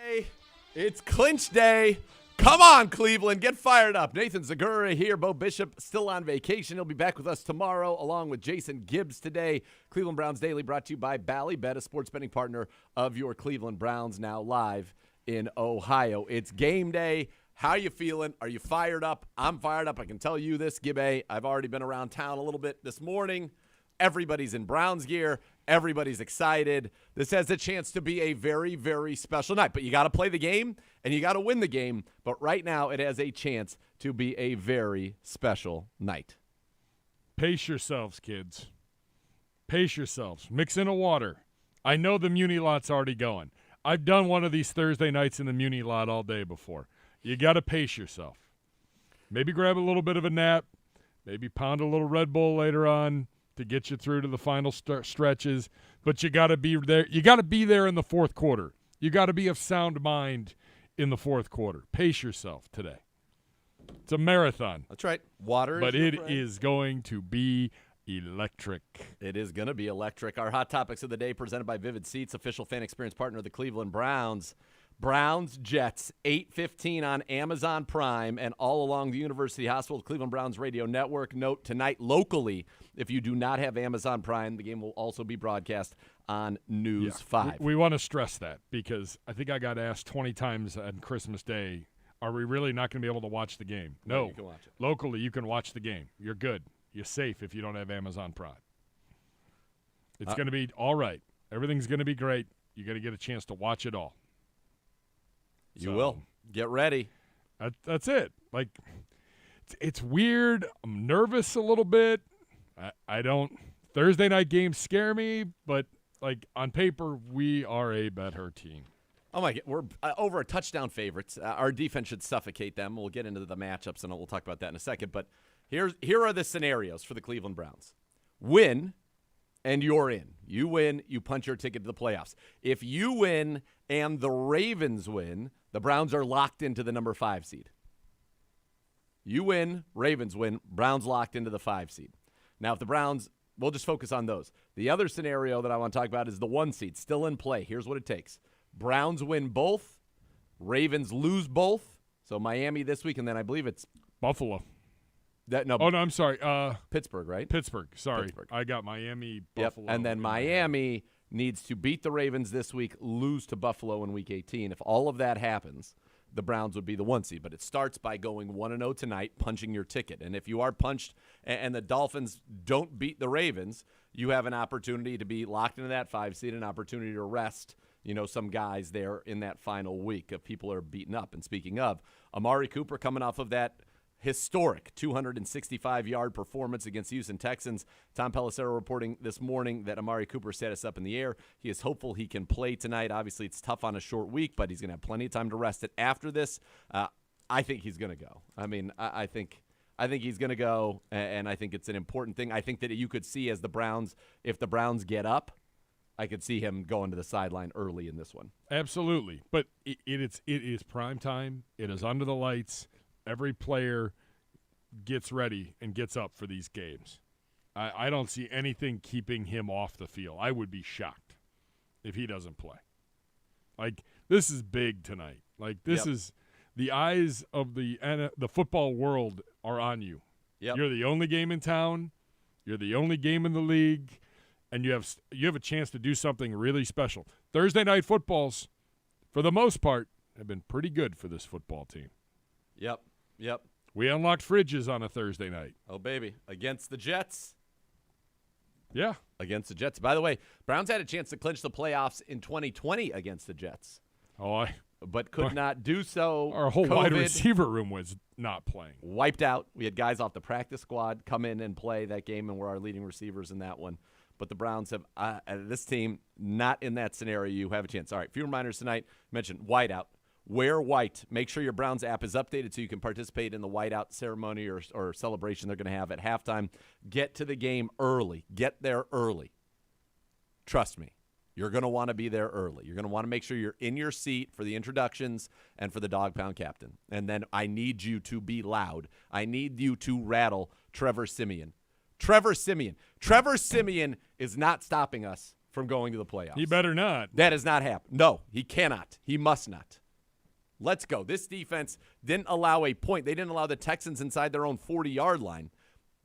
Hey, it's clinch day. Come on, Cleveland. Get fired up. Nathan Zegura here. Bo Bishop still on vacation. He'll be back with us tomorrow along with Jason Gibbs today. Cleveland Browns Daily brought to you by Ballybet, a sports betting partner of your Cleveland Browns, now live in Ohio. It's game day. How you feeling? Are you fired up? I'm fired up. I can tell you this, Gibbe. I've already been around town a little bit this morning. Everybody's in Browns gear. Everybody's excited. This has a chance to be a very, very special night. But you got to play the game, and you got to win the game. But right now, it has a chance to be a very special night. Pace yourselves, kids. Pace yourselves. Mix in a water. I know the Muni lot's already going. I've done one of these Thursday nights in the Muni lot all day before. You got to pace yourself. Maybe grab a little bit of a nap. Maybe pound a little Red Bull later on to get you through to the final stretches. But you got to be there. You got to be there in the fourth quarter. You got to be of sound mind in the fourth quarter. Pace yourself today. It's a marathon. That's right. Water. But it is going to be electric. It is going to be electric. Our hot topics of the day presented by Vivid Seats, official fan experience partner of the Cleveland Browns. Browns Jets, 8:15 on Amazon Prime and all along the University Hospital Cleveland Browns Radio Network. Note tonight locally, if you do not have Amazon Prime, the game will also be broadcast on News 5. We want to stress that because I think I got asked 20 times on Christmas Day, are we really not going to be able to watch the game? No. You can watch it. Locally, you can watch the game. You're good. You're safe if you don't have Amazon Prime. It's going to be all right. Everything's going to be great. You're going to get a chance to watch it all. You will. Get ready. That's it. Like, it's weird. I'm nervous a little bit. I don't – Thursday night games scare me, but, like, on paper, we are a better team. Oh, my God. We're over a touchdown favorites. Our defense should suffocate them. We'll get into the matchups, and we'll talk about that in a second. But here are the scenarios for the Cleveland Browns. Win, and you're in. You win, you punch your ticket to the playoffs. If you win and the Ravens win, the Browns are locked into the number 5 seed. You win, Ravens win, Browns locked into the 5 seed. Now, if the Browns, we'll just focus on those. The other scenario that I want to talk about is the 1 seed, still in play. Here's what it takes. Browns win both, Ravens lose both. So Miami this week, and then I believe it's Buffalo. No, I'm sorry. Pittsburgh, right? Pittsburgh. Sorry. Pittsburgh. I got Miami, Yep. Buffalo. And then Miami needs to beat the Ravens this week, lose to Buffalo in Week 18. If all of that happens, the Browns would be the 1 seed. But it starts by going 1-0 tonight, punching your ticket. And if you are punched and the Dolphins don't beat the Ravens, you have an opportunity to be locked into that 5 seed, an opportunity to rest, some guys there in that final week if people are beaten up. And speaking of, Amari Cooper coming off of that historic 265-yard performance against the Houston Texans. Tom Pelissero reporting this morning that Amari Cooper set us up in the air. He is hopeful he can play tonight. Obviously, it's tough on a short week, but he's going to have plenty of time to rest it after this. I think he's going to go. I mean, I think he's going to go, and I think it's an important thing. I think that you could see as the Browns, if the Browns get up, I could see him going to the sideline early in this one. Absolutely. But it is prime time. It is under the lights. Every player gets ready and gets up for these games. I don't see anything keeping him off the field. I would be shocked if he doesn't play. Like, this is big tonight. Like, this is the eyes of the football world are on you. Yep. You're the only game in town. You're the only game in the league, and you have a chance to do something really special. Thursday night footballs, for the most part, have been pretty good for this football team. Yep. We unlocked fridges on a Thursday night. Oh, baby. Against the Jets. Yeah. Against the Jets. By the way, Browns had a chance to clinch the playoffs in 2020 against the Jets. But could not do so. Our whole COVID wide receiver room was not playing. Wiped out. We had guys off the practice squad come in and play that game, and were our leading receivers in that one. But the Browns have this team, not in that scenario. You have a chance. All right, few reminders tonight. Mentioned whiteout. Wear white. Make sure your Browns app is updated so you can participate in the whiteout ceremony or celebration they're going to have at halftime. Get to the game early. Get there early. Trust me, you're going to want to be there early. You're going to want to make sure you're in your seat for the introductions and for the dog pound captain. And then I need you to be loud. I need you to rattle Trevor Siemian. Trevor Siemian is not stopping us from going to the playoffs. He better not. That has not happened. No, he cannot. He must not. Let's go. This defense didn't allow a point. They didn't allow the Texans inside their own 40-yard line.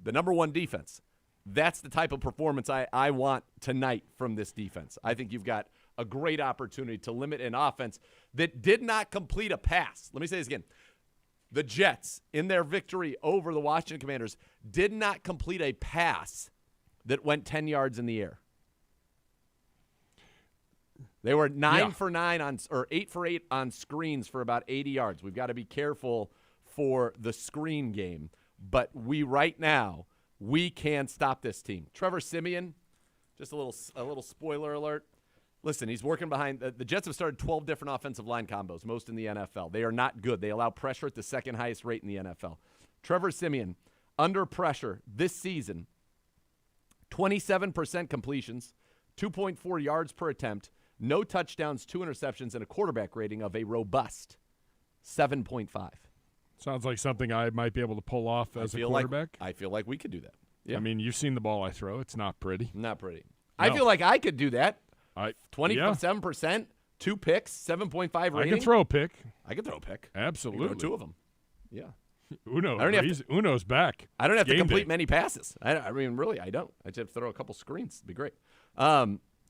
The number one defense. That's the type of performance I want tonight from this defense. I think you've got a great opportunity to limit an offense that did not complete a pass. Let me say this again. The Jets, in their victory over the Washington Commanders, did not complete a pass that went 10 yards in the air. They were 9 for 9 or 8 for 8 on screens for about 80 yards. We've got to be careful for the screen game. But right now, we can stop this team. Trevor Siemian, just a little spoiler alert. Listen, he's working behind the Jets have started 12 different offensive line combos, most in the NFL. They are not good. They allow pressure at the second highest rate in the NFL. Trevor Siemian, under pressure this season, 27% completions, 2.4 yards per attempt, no touchdowns, 2 interceptions, and a quarterback rating of a robust 7.5. Sounds like something I might be able to pull off as a quarterback. I feel like we could do that. Yeah. I mean, you've seen the ball I throw. It's not pretty. Not pretty. No. I feel like I could do that. 27%, 2 picks, 7.5 rating. I can throw a pick. I can throw a pick. Absolutely. I can throw 2 of them. Yeah. Uno's back. I don't have to complete day. many passes. I mean, really, I don't. I just have to throw a couple screens. It'd be great.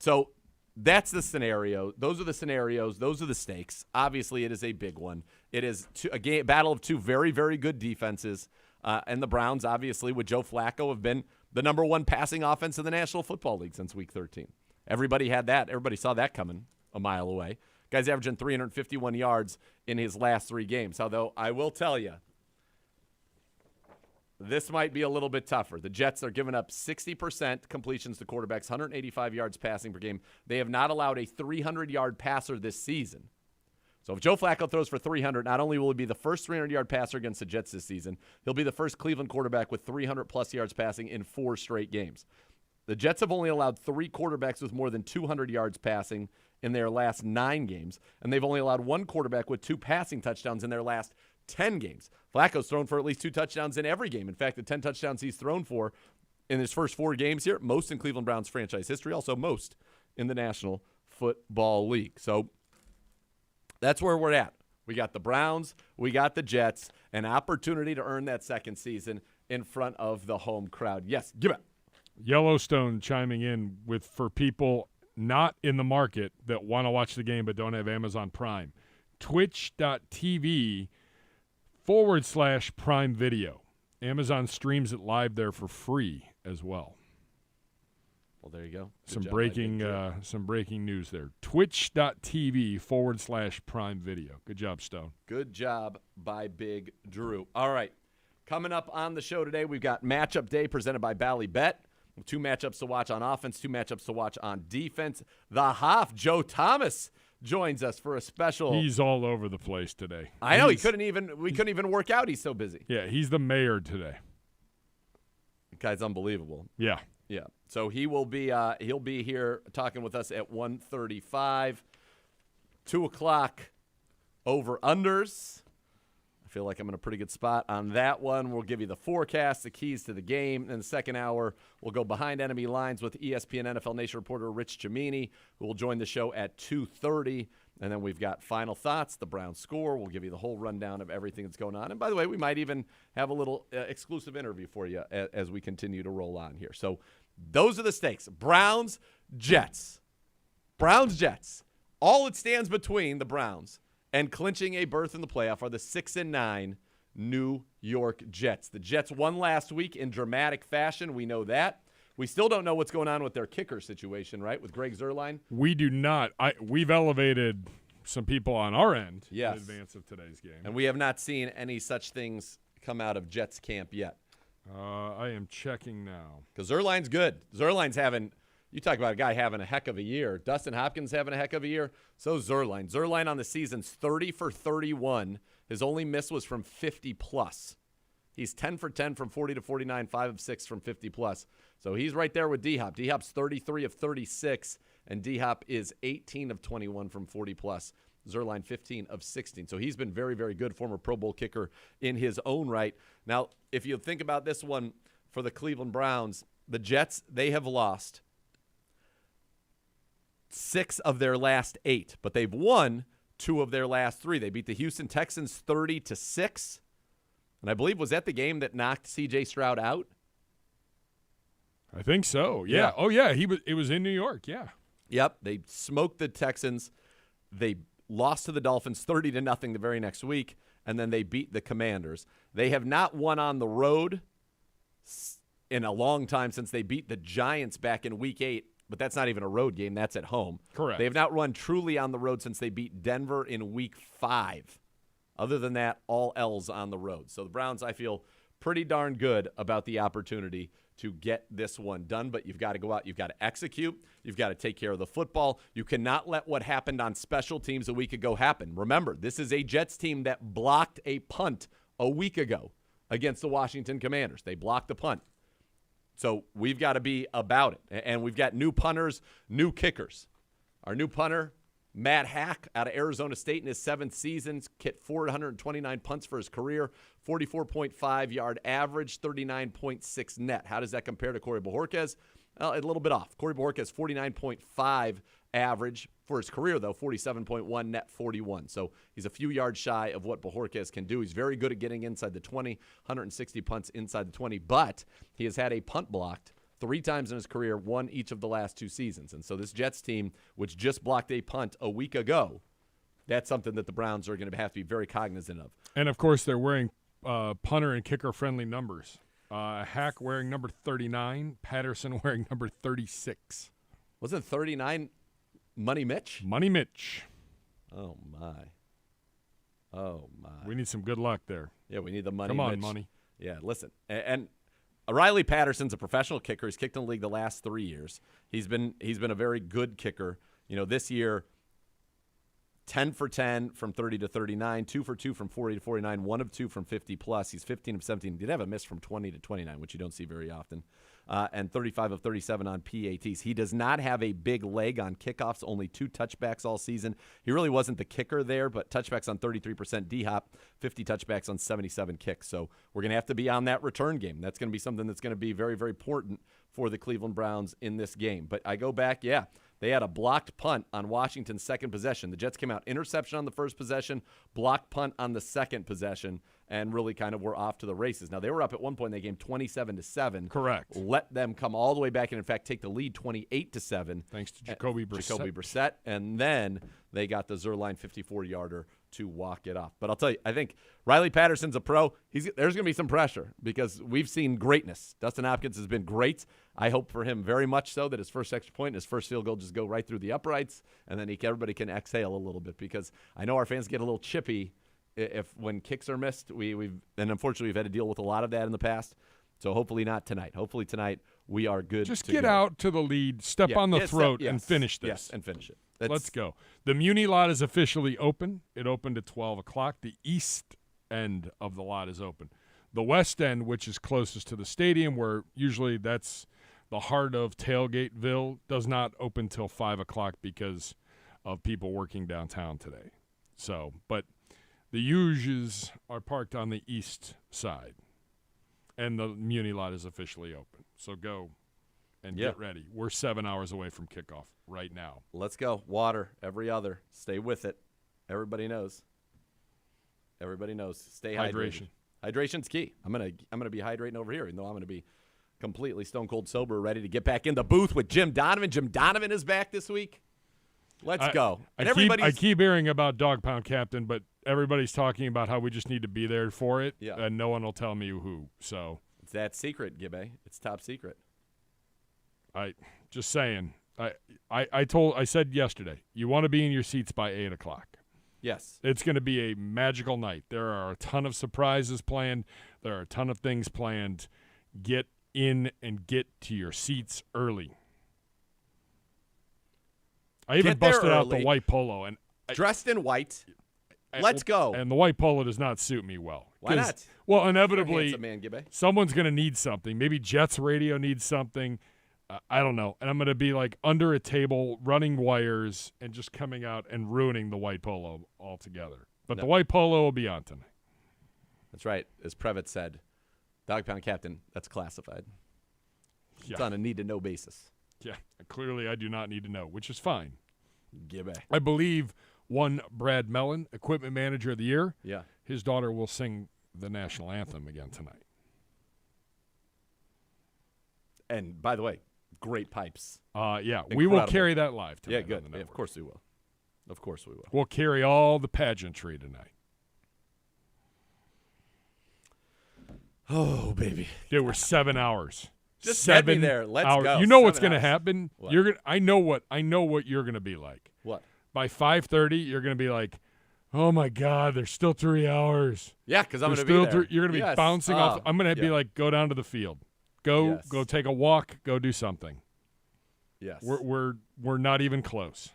So that's the scenario. Those are the scenarios. Those are the stakes. Obviously, it is a big one. It is a battle of 2 very, very good defenses. And the Browns, obviously, with Joe Flacco, have been the number 1 passing offense in the National Football League since Week 13. Everybody had that. Everybody saw that coming a mile away. Guy's averaging 351 yards in his last 3 games. Although I will tell you, this might be a little bit tougher. The Jets are giving up 60% completions to quarterbacks, 185 yards passing per game. They have not allowed a 300-yard passer this season. So if Joe Flacco throws for 300, not only will he be the first 300-yard passer against the Jets this season, he'll be the first Cleveland quarterback with 300-plus yards passing in 4 straight games. The Jets have only allowed 3 quarterbacks with more than 200 yards passing in their last 9 games, and they've only allowed 1 quarterback with 2 passing touchdowns in their last 10 games. Flacco's thrown for at least 2 touchdowns in every game. In fact, the 10 touchdowns he's thrown for in his first 4 games here, most in Cleveland Browns franchise history, also most in the National Football League. So that's where we're at. We got the Browns, we got the Jets, an opportunity to earn that second season in front of the home crowd. Yes, give it. Yellowstone chiming in with, for people not in the market that want to watch the game but don't have Amazon Prime, twitch.tv/Prime Video. Amazon streams it live there for free as well. Well, there you go. Some breaking news there. Twitch.tv/Prime Video. Good job, Stone. Good job by Big Drew. All right. Coming up on the show today, we've got Matchup Day presented by Ballybet. 2 matchups to watch on offense, 2 matchups to watch on defense. The Hoff, Joe Thomas, joins us for a special. He's all over the place today. I know. We couldn't even work out. He's so busy. Yeah, he's the mayor today. The guy's unbelievable. Yeah. Yeah. So he'll be here talking with us at 1:35. 2 o'clock over unders. I feel like I'm in a pretty good spot on that one. We'll give you the forecast, the keys to the game. In the second hour, we'll go behind enemy lines with ESPN NFL Nation reporter Rich Cimini, who will join the show at 2:30. And then we've got final thoughts, the Browns score. We'll give you the whole rundown of everything that's going on. And by the way, we might even have a little exclusive interview for you as we continue to roll on here. So those are the stakes. Browns, Jets. Browns, Jets. All it stands between the Browns and clinching a berth in the playoff are the 6-9 New York Jets. The Jets won last week in dramatic fashion. We know that. We still don't know what's going on with their kicker situation, right, with Greg Zuerlein? We do not. We've elevated some people on our end in advance of today's game. And we have not seen any such things come out of Jets camp yet. I am checking now. Because Zuerlein's good. Zuerlein's having – you talk about a guy having a heck of a year. Dustin Hopkins having a heck of a year. So Zuerlein. Zuerlein on the season's 30 for 31. His only miss was from 50-plus. He's 10 for 10 from 40 to 49, 5 of 6 from 50-plus. So he's right there with D-Hop. D-Hop's 33 of 36, and D-Hop is 18 of 21 from 40-plus. Zuerlein 15 of 16. So he's been very, very good, former Pro Bowl kicker in his own right. Now, if you think about this one for the Cleveland Browns, the Jets, they have lost 6 of their last 8, but they've won 2 of their last 3. They beat the Houston Texans 30-6, and I believe was that the game that knocked C.J. Stroud out? I think so. Yeah. Oh yeah, it was in New York. Yeah. Yep. They smoked the Texans. They lost to the Dolphins 30-0 the very next week, and then they beat the Commanders. They have not won on the road in a long time since they beat the Giants back in Week 8, but that's not even a road game. That's at home. Correct. They have not run truly on the road since they beat Denver in Week 5. Other than that, all L's on the road. So the Browns, I feel pretty darn good about the opportunity to get this one done, but you've got to go out, you've got to execute, you've got to take care of the football. You cannot let what happened on special teams a week ago happen. Remember, this is a Jets team that blocked a punt a week ago against the Washington Commanders. They blocked the punt. So we've got to be about it. And we've got new punters, new kickers. Our new punter, Matt Hack, out of Arizona State in his 7th season, hit 429 punts for his career, 44.5 yard average, 39.6 net. How does that compare to Corey Bojorquez? Well, a little bit off. Corey Bojorquez, 49.5 average for his career, though, 47.1 net, 41. So he's a few yards shy of what Bojorquez can do. He's very good at getting inside the 20, 160 punts inside the 20, but he has had a punt blocked 3 times in his career, won each of the last 2 seasons. And so this Jets team, which just blocked a punt a week ago, that's something that the Browns are going to have to be very cognizant of. And, of course, they're wearing punter and kicker-friendly numbers. Hack wearing number 39, Patterson wearing number 36. Wasn't 39 Money Mitch? Money Mitch. Oh, my. Oh, my. We need some good luck there. Yeah, we need the Money Come on, Mitch. Money. Yeah, listen. And Riley Patterson's a professional kicker. He's kicked in the league the last 3 years. He's been a very good kicker. You know, this year, 10 for 10 from 30 to 39, 2 for 2 from 40 to 49, 1 of 2 from 50 plus. He's 15 of 17. He did have a miss from 20 to 29, which you don't see very often. And 35 of 37 on PATs. He does not have a big leg on kickoffs, only 2 touchbacks all season. He really wasn't the kicker there, but touchbacks on 33% D-hop, 50 touchbacks on 77 kicks. So we're going to have to be on that return game. That's going to be something that's going to be very, very important for the Cleveland Browns in this game. But I go back, they had a blocked punt on Washington's second possession. The Jets came out interception on the first possession, blocked punt on the second possession, and really kind of were off to the races. Now, they were up at one point in the game 27-7. Correct. Let them come all the way back and, in fact, take the lead 28-7. Thanks to Jacoby Brissett. And then they got the Zerline 54-yarder to walk it off. But I'll tell you, I think Riley Patterson's a pro. There's going to be some pressure because we've seen greatness. Dustin Hopkins has been great. I hope for him very much so that his first extra point and his first field goal just go right through the uprights, and then everybody can exhale a little bit, because I know our fans get a little chippy when kicks are missed. And unfortunately we've had to deal with a lot of that in the past. So hopefully not tonight. Hopefully tonight we are good. Just to get go. out to the lead, step on the throat, and finish this. Yes, and finish it. Let's go. The Muni lot is officially open. It opened at 12 o'clock. The east end of the lot is open. The west end, which is closest to the stadium, where usually that's the heart of Tailgateville, does not open till 5 o'clock because of people working downtown today. So, but the Uges are parked on the east side, and the Muni lot is officially open. So go and get ready. We're 7 hours away from kickoff right now. Let's go. Water, every other. Stay with it. Everybody knows. Everybody knows. Stay hydrated. Hydration's key. I'm gonna be hydrating over here, even though I'm gonna be completely stone cold sober, ready to get back in the booth with Jim Donovan. Jim Donovan is back this week. Let's go. And I keep hearing about Dog Pound Captain, but everybody's talking about how we just need to be there for it, and no one will tell me who. So it's that secret, Gibbe. It's top secret. Just saying. I said yesterday, you want to be in your seats by 8 o'clock. Yes. It's going to be a magical night. There are a ton of surprises planned. There are a ton of things planned. Get in and get to your seats early. I even busted out the white polo. Dressed in white. Let's go. And the white polo does not suit me well. Why not? Well, inevitably, man, someone's going to need something. Maybe Jets radio needs something. I don't know. And I'm going to be like under a table running wires and just coming out and ruining the white polo altogether. But the white polo will be on tonight. That's right. As Previtt said, Dog Pound Captain, that's classified. Yeah. It's on a need-to-know basis. Yeah. Clearly, I do not need to know, which is fine. Gibbe. I believe won Brad Mellon, Equipment Manager of the Year. Yeah. His daughter will sing the national anthem again tonight. And by the way, great pipes. Yeah, Incredible. we will carry that live tonight. Yeah, good. On the Yeah, of course we will. Of course we will. We'll carry all the pageantry tonight. Oh, baby. Dude, we're 7 hours. Just 7 get me there. Let's hours. go. You know what's 7 going to hours. happen? What? You're gonna. I know what you're going to be like. What? By 5:30, you're going to be like, "Oh my God, there's still 3 hours." Yeah, because I'm There's going to be still there. You're going to be Yes. bouncing off. I'm going to be yeah. like, "Go down to the field. Go Yes. take a walk. Go do something." Yes. We're not even close.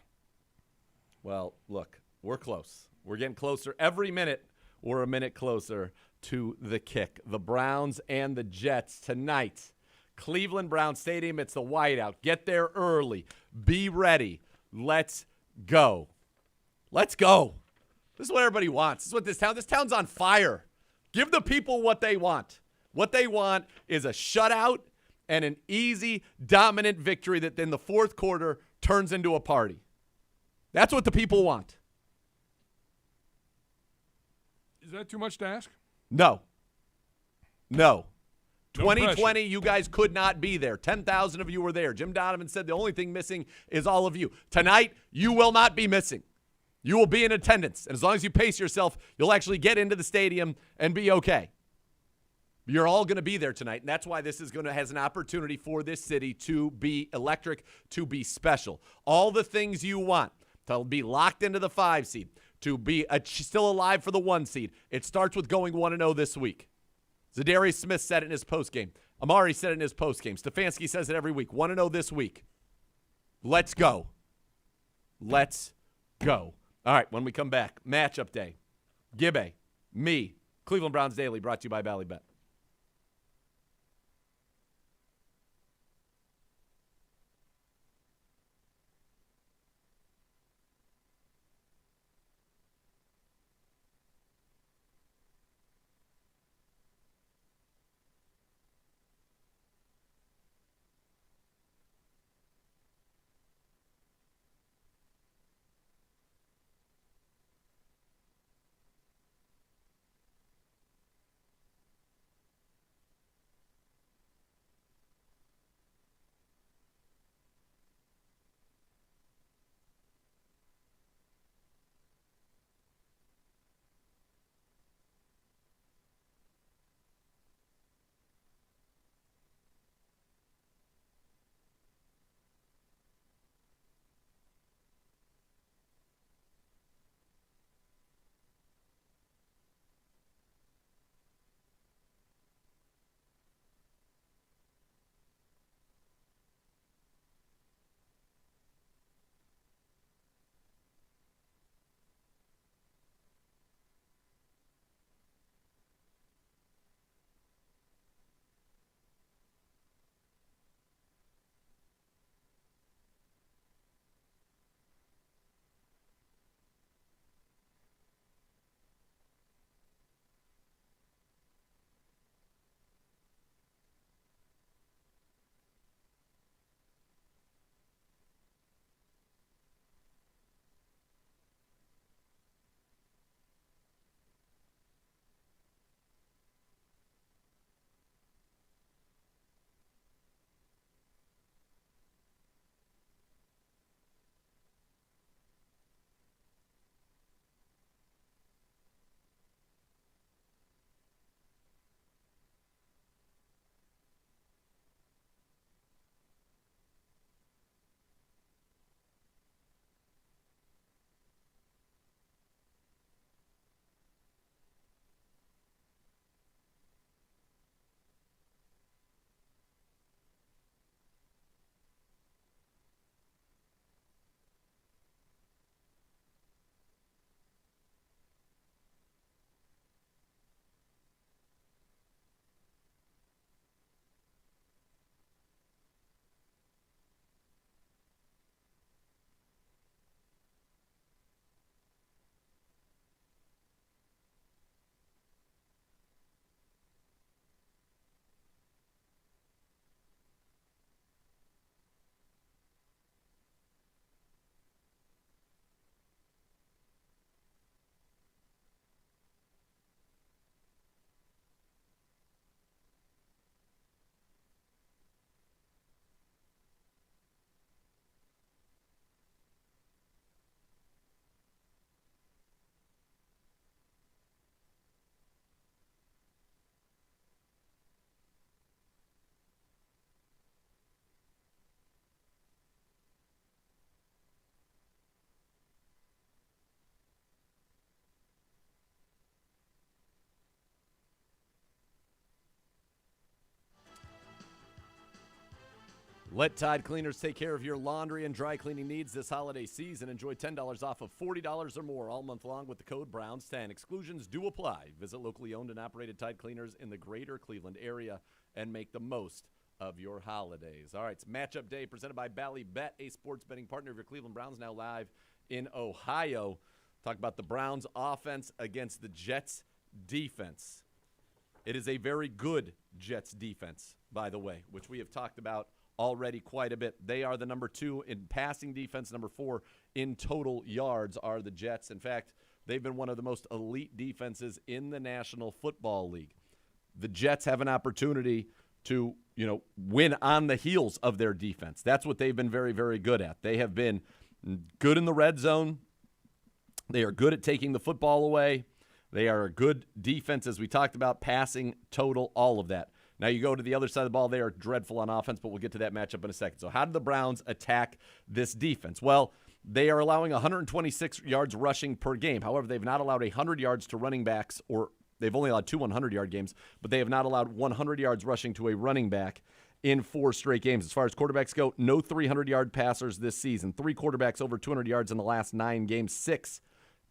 Well, look, we're close. We're getting closer. Every minute, we're a minute closer to the kick. The Browns and the Jets tonight. Cleveland Browns Stadium. It's the whiteout. Get there early. Be ready. Let's go. Let's go. This is what everybody wants. This is what this town's on fire. Give the people what they want. What they want is a shutout and an easy, dominant victory that in the fourth quarter turns into a party. That's what the people want. Is that too much to ask? No. No 2020, pressure. you guys could not be there. 10,000 of you were there. Jim Donovan said the only thing missing is all of you. Tonight, you will not be missing. You will be in attendance. And as long as you pace yourself, you'll actually get into the stadium and be okay. You're all going to be there tonight, and that's why this is has an opportunity for this city to be electric, to be special. All the things you want to be locked into the 5 seed, to be still alive for the 1 seed. It starts with going 1-0 this week. Zadarius Smith said it in his postgame. Amari said it in his postgame. Stefanski says it every week. 1-0 this week. Let's go. Let's go. All right, when we come back, matchup day. Gibbe, me, Cleveland Browns Daily, brought to you by Ballybet. Let Tide Cleaners take care of your laundry and dry cleaning needs this holiday season. Enjoy $10 off of $40 or more all month long with the code BROWNS10. Exclusions do apply. Visit locally owned and operated Tide Cleaners in the greater Cleveland area and make the most of your holidays. All right, it's Matchup Day presented by Bally Bet, a sports betting partner of your Cleveland Browns, now live in Ohio. Talk about the Browns offense against the Jets defense. It is a very good Jets defense, by the way, which we have talked about already quite a bit. They are the number 2 in passing defense. Number 4 in total yards are the Jets. In fact, they've been one of the most elite defenses in the National Football League. The Jets have an opportunity to, win on the heels of their defense. That's what they've been very, very good at. They have been good in the red zone. They are good at taking the football away. They are a good defense, as we talked about, passing, total, all of that. Now you go to the other side of the ball, they are dreadful on offense, but we'll get to that matchup in a second. So how did the Browns attack this defense? Well, they are allowing 126 yards rushing per game. However, they've not allowed 100 yards to running backs, or they've only allowed 2 100-yard games, but they have not allowed 100 yards rushing to a running back in 4 straight games. As far as quarterbacks go, no 300-yard passers this season. 3 quarterbacks over 200 yards in the last 9 games, 6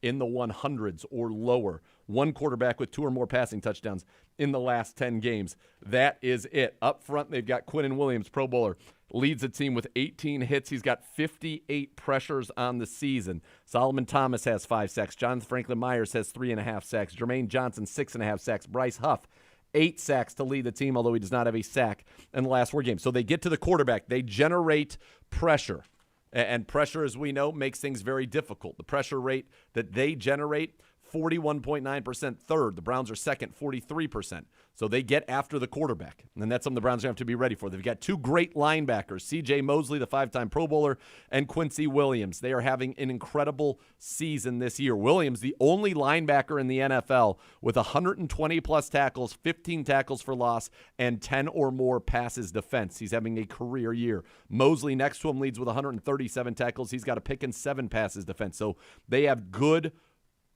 in the 100s or lower. 1 quarterback with 2 or more passing touchdowns in the last 10 games. That is it. Up front, they've got Quinnen Williams, Pro Bowler, leads the team with 18 hits. He's got 58 pressures on the season. Solomon Thomas has 5 sacks. Jonathan Franklin Myers has 3.5 sacks. Jermaine Johnson, 6.5 sacks. Bryce Huff, 8 sacks to lead the team, although he does not have a sack in the last 4 games. So they get to the quarterback. They generate pressure. And pressure, as we know, makes things very difficult. The pressure rate that they generate, 41.9%, third. The Browns are second, 43%. So they get after the quarterback, and that's something the Browns have to be ready for. They've got 2 great linebackers, C.J. Mosley, the 5-time Pro Bowler, and Quincy Williams. They are having an incredible season this year. Williams, the only linebacker in the NFL with 120-plus tackles, 15 tackles for loss, and 10 or more passes defense. He's having a career year. Mosley next to him leads with 137 tackles. He's got a pick and 7 passes defense. So they have good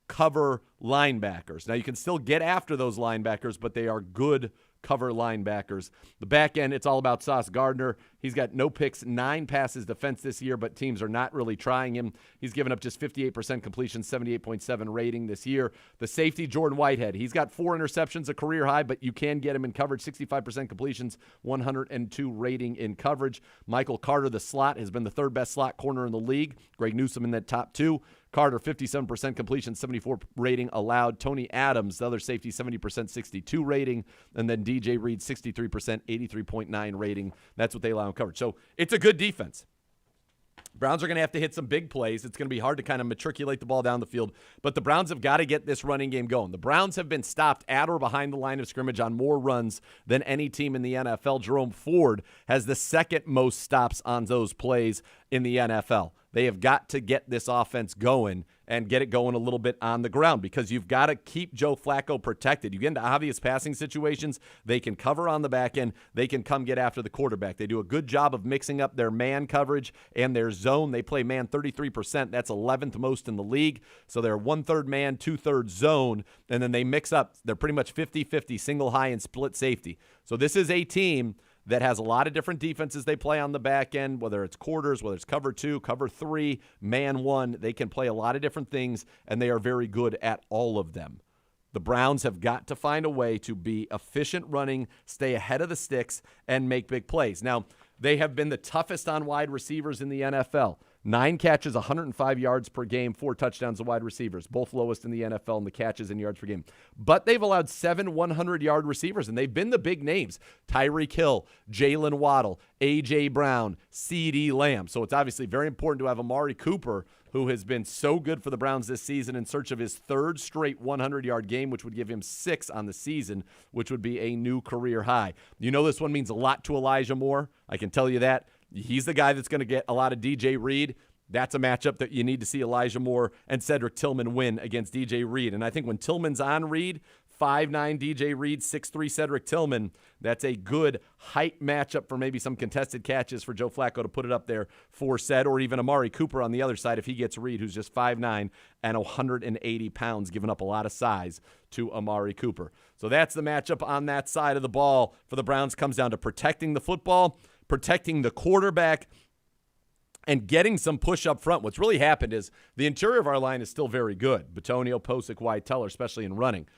cover linebackers. Now, you can still get after those linebackers, but they are good cover linebackers. The back end, it's all about Sauce Gardner. He's got no picks, 9 passes defense this year, but teams are not really trying him. He's given up just 58% completion, 78.7 rating this year. The safety, Jordan Whitehead, he's got 4 interceptions, a career high, but you can get him in coverage, 65% completions, 102 rating in coverage. Michael Carter, the slot, has been the 3rd best slot corner in the league. Greg Newsome in that top 2. Carter, 57% completion, 74 rating allowed. Tony Adams, the other safety, 70%, 62 rating. And then DJ Reed, 63%, 83.9 rating. That's what they allow in coverage. So it's a good defense. Browns are going to have to hit some big plays. It's going to be hard to kind of matriculate the ball down the field, but the Browns have got to get this running game going. The Browns have been stopped at or behind the line of scrimmage on more runs than any team in the NFL. Jerome Ford has the 2nd most stops on those plays in the NFL. They have got to get this offense going and get it going a little bit on the ground because you've got to keep Joe Flacco protected. You get into obvious passing situations, they can cover on the back end, they can come get after the quarterback. They do a good job of mixing up their man coverage and their zone. They play man 33%. That's 11th most in the league. So they're 1/3 man, 2/3 zone, and then they mix up. They're pretty much 50-50, single high and split safety. So this is a team that has a lot of different defenses they play on the back end, whether it's quarters, whether it's cover 2, cover 3, man 1. They can play a lot of different things, and they are very good at all of them. The Browns have got to find a way to be efficient running, stay ahead of the sticks, and make big plays. Now, they have been the toughest on wide receivers in the NFL. 9 catches, 105 yards per game, 4 touchdowns to wide receivers, both lowest in the NFL in the catches and yards per game. But they've allowed 7 100-yard receivers, and they've been the big names. Tyreek Hill, Jalen Waddle, A.J. Brown, C.D. Lamb. So it's obviously very important to have Amari Cooper, who has been so good for the Browns this season, in search of his 3rd straight 100-yard game, which would give him 6 on the season, which would be a new career high. You know this one means a lot to Elijah Moore. I can tell you that. He's the guy that's going to get a lot of DJ Reed. That's a matchup that you need to see Elijah Moore and Cedric Tillman win against DJ Reed. And I think when Tillman's on Reed, 5'9" DJ Reed, 6'3" Cedric Tillman, that's a good height matchup for maybe some contested catches for Joe Flacco to put it up there for Ced, or even Amari Cooper on the other side if he gets Reed, who's just 5'9" and 180 pounds, giving up a lot of size to Amari Cooper. So that's the matchup on that side of the ball for the Browns. Comes down to protecting the football, protecting the quarterback, and getting some push up front. What's really happened is the interior of our line is still very good. Bitonio, Posick, White, Teller, especially in running.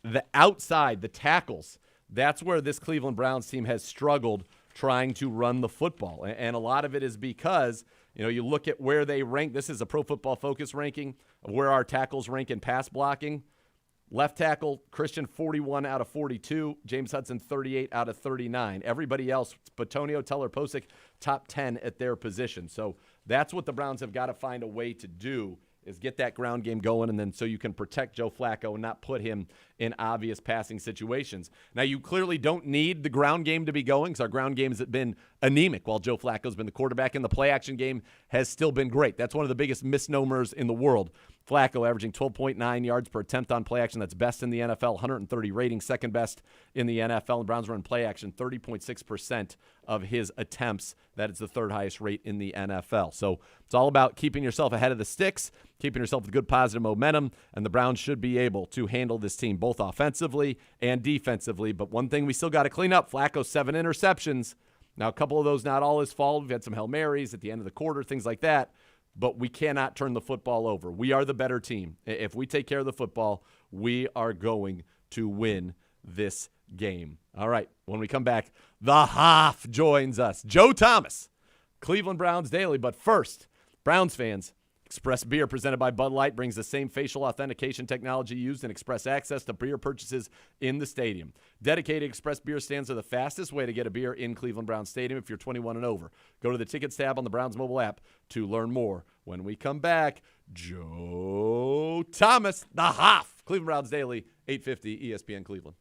The outside, the tackles, that's where this Cleveland Browns team has struggled trying to run the football. And a lot of it is because, you look at where they rank. This is a Pro Football Focus ranking of where our tackles rank in pass blocking. Left tackle, Christian, 41 out of 42. James Hudson, 38 out of 39. Everybody else, Bitonio, Teller, Posick, top 10 at their position. So that's what the Browns have got to find a way to do, is get that ground game going, and then so you can protect Joe Flacco and not put him in obvious passing situations. Now, you clearly don't need the ground game to be going, because our ground games have been anemic while Joe Flacco's been the quarterback, and the play-action game has still been great. That's one of the biggest misnomers in the world. Flacco averaging 12.9 yards per attempt on play action. That's best in the NFL, 130 rating, second best in the NFL. The Browns run play action 30.6% of his attempts. That is the third highest rate in the NFL. So it's all about keeping yourself ahead of the sticks, keeping yourself with good positive momentum, and the Browns should be able to handle this team both offensively and defensively. But one thing we still got to clean up, Flacco, 7 interceptions. Now, a couple of those not all his fault. We've had some Hail Marys at the end of the quarter, things like that. But we cannot turn the football over. We are the better team. If we take care of the football, we are going to win this game. All right, when we come back, the Hof joins us. Joe Thomas, Cleveland Browns Daily. But first, Browns fans, Express Beer, presented by Bud Light, brings the same facial authentication technology used in Express access to beer purchases in the stadium. Dedicated Express Beer stands are the fastest way to get a beer in Cleveland Browns Stadium if you're 21 and over. Go to the Tickets tab on the Browns mobile app to learn more. When we come back, Joe Thomas, the Hof, Cleveland Browns Daily, 850 ESPN Cleveland.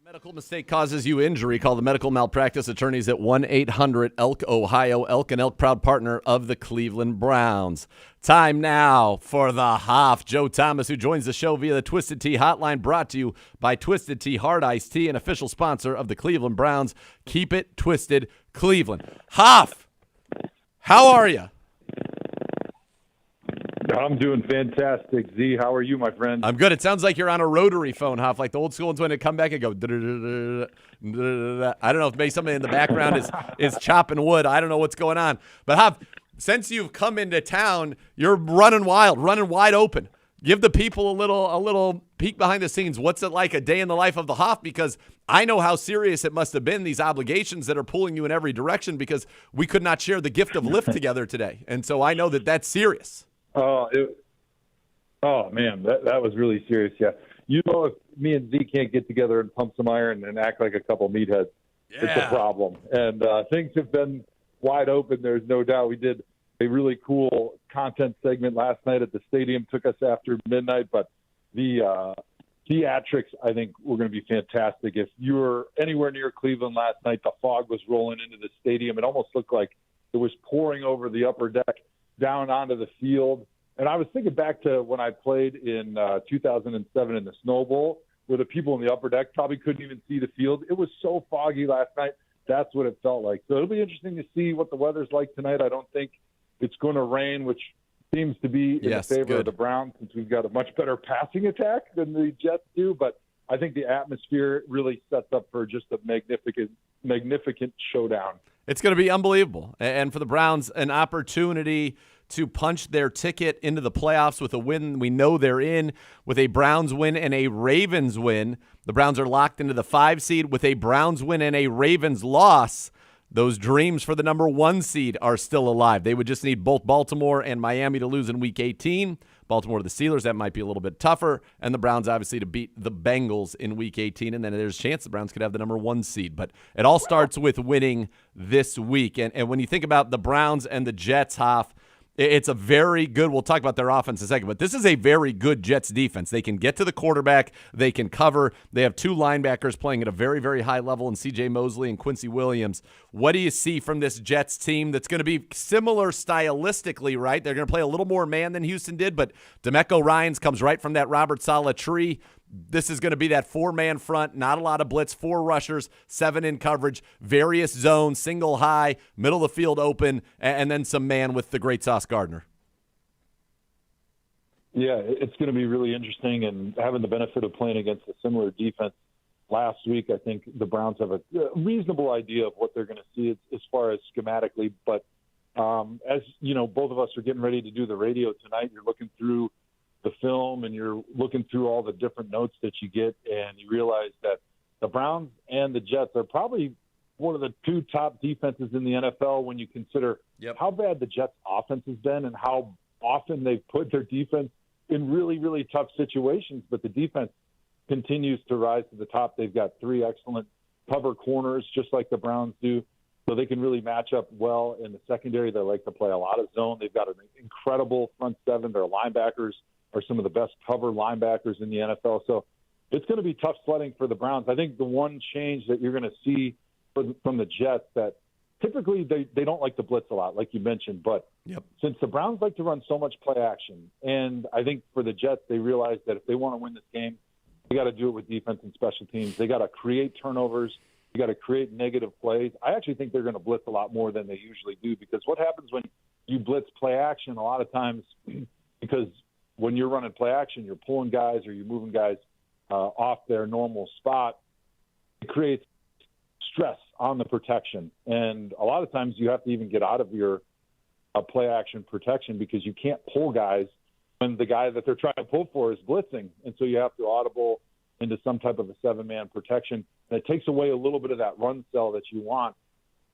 Medical mistake causes you injury. Call the medical malpractice attorneys at 1-800-ELK, Ohio. Elk and Elk, proud partner of the Cleveland Browns. Time now for the Hof. Joe Thomas, who joins the show via the Twisted Tea hotline, brought to you by Twisted Tea Hard Iced Tea, an official sponsor of the Cleveland Browns. Keep it twisted, Cleveland. Hof, how are you? I'm doing fantastic. Z, how are you, my friend? I'm good. It sounds like you're on a rotary phone, Hof, like the old school ones when they come back and go. I don't know if maybe somebody in the background is chopping wood. I don't know what's going on. But Hof, since you've come into town, you're running wild, running wide open. Give the people a little peek behind the scenes. What's it like a day in the life of the Hof? Because I know how serious it must have been, these obligations that are pulling you in every direction, because we could not share the gift of lift together today. And so I know that that's serious. Oh man, that was really serious. Yeah, you know, if me and Z can't get together and pump some iron and act like a couple meatheads, It's a problem. And things have been wide open. There's no doubt. We did a really cool content segment last night at the stadium. Took us after midnight, but the theatrics, I think, were going to be fantastic. If you were anywhere near Cleveland last night, the fog was rolling into the stadium. It almost looked like it was pouring over the upper deck down onto the field. And I was thinking back to when I played in 2007 in the Snow Bowl, where the people in the upper deck probably couldn't even see the field. It was so foggy last night. That's what it felt like. So it'll be interesting to see what the weather's like tonight. I don't think it's going to rain, which seems to be in the favor of the Browns, since we've got a much better passing attack than the Jets do. But I think the atmosphere really sets up for just a magnificent showdown. It's going to be unbelievable. And for the Browns, an opportunity to punch their ticket into the playoffs with a win we know they're in. With a Browns win and a Ravens win, the Browns are locked into the 5 seed. With a Browns win and a Ravens loss, those dreams for the number 1 seed are still alive. They would just need both Baltimore and Miami to lose in Week 18. Baltimore to the Steelers, that might be a little bit tougher. And the Browns, obviously, to beat the Bengals in Week 18. And then there's a chance the Browns could have the number 1 seed. But it all starts with winning this week. And when you think about the Browns and the Jets, Hoff, it's a very good – we'll talk about their offense in a second, but this is a very good Jets defense. They can get to the quarterback. They can cover. They have 2 linebackers playing at a very, very high level in C.J. Mosley and Quincy Williams. What do you see from this Jets team that's going to be similar stylistically, right? They're going to play a little more man than Houston did, but DeMeco Ryans comes right from that Robert Saleh tree. This is going to be that 4-man front, not a lot of blitz, 4 rushers, 7 in coverage, various zones, single high, middle of the field open, and then some man with the great Sauce Gardner. Yeah, it's going to be really interesting, and having the benefit of playing against a similar defense last week, I think the Browns have a reasonable idea of what they're going to see as far as schematically. But as you know, both of us are getting ready to do the radio tonight. You're looking through the film and you're looking through all the different notes that you get, and you realize that the Browns and the Jets are probably one of the 2 top defenses in the NFL when you consider how bad the Jets offense has been and how often they've put their defense in really, really tough situations. But the defense continues to rise to the top. They've got 3 excellent cover corners, just like the Browns do. So they can really match up well in the secondary. They like to play a lot of zone. They've got an incredible front 7. Their linebackers are some of the best cover linebackers in the NFL. So it's going to be tough sledding for the Browns. I think the one change that you're going to see from the Jets, that typically they don't like to blitz a lot, like you mentioned. But since the Browns like to run so much play action, and I think for the Jets, they realize that if they want to win this game, they got to do it with defense and special teams. They got to create turnovers. You got to create negative plays. I actually think they're going to blitz a lot more than they usually do, because what happens when you blitz play action a lot of times, because when you're running play action, you're pulling guys or you're moving guys off their normal spot. It creates stress on the protection. And a lot of times you have to even get out of your play action protection, because you can't pull guys when the guy that they're trying to pull for is blitzing. And so you have to audible into some type of a 7-man protection. And it takes away a little bit of that run cell that you want.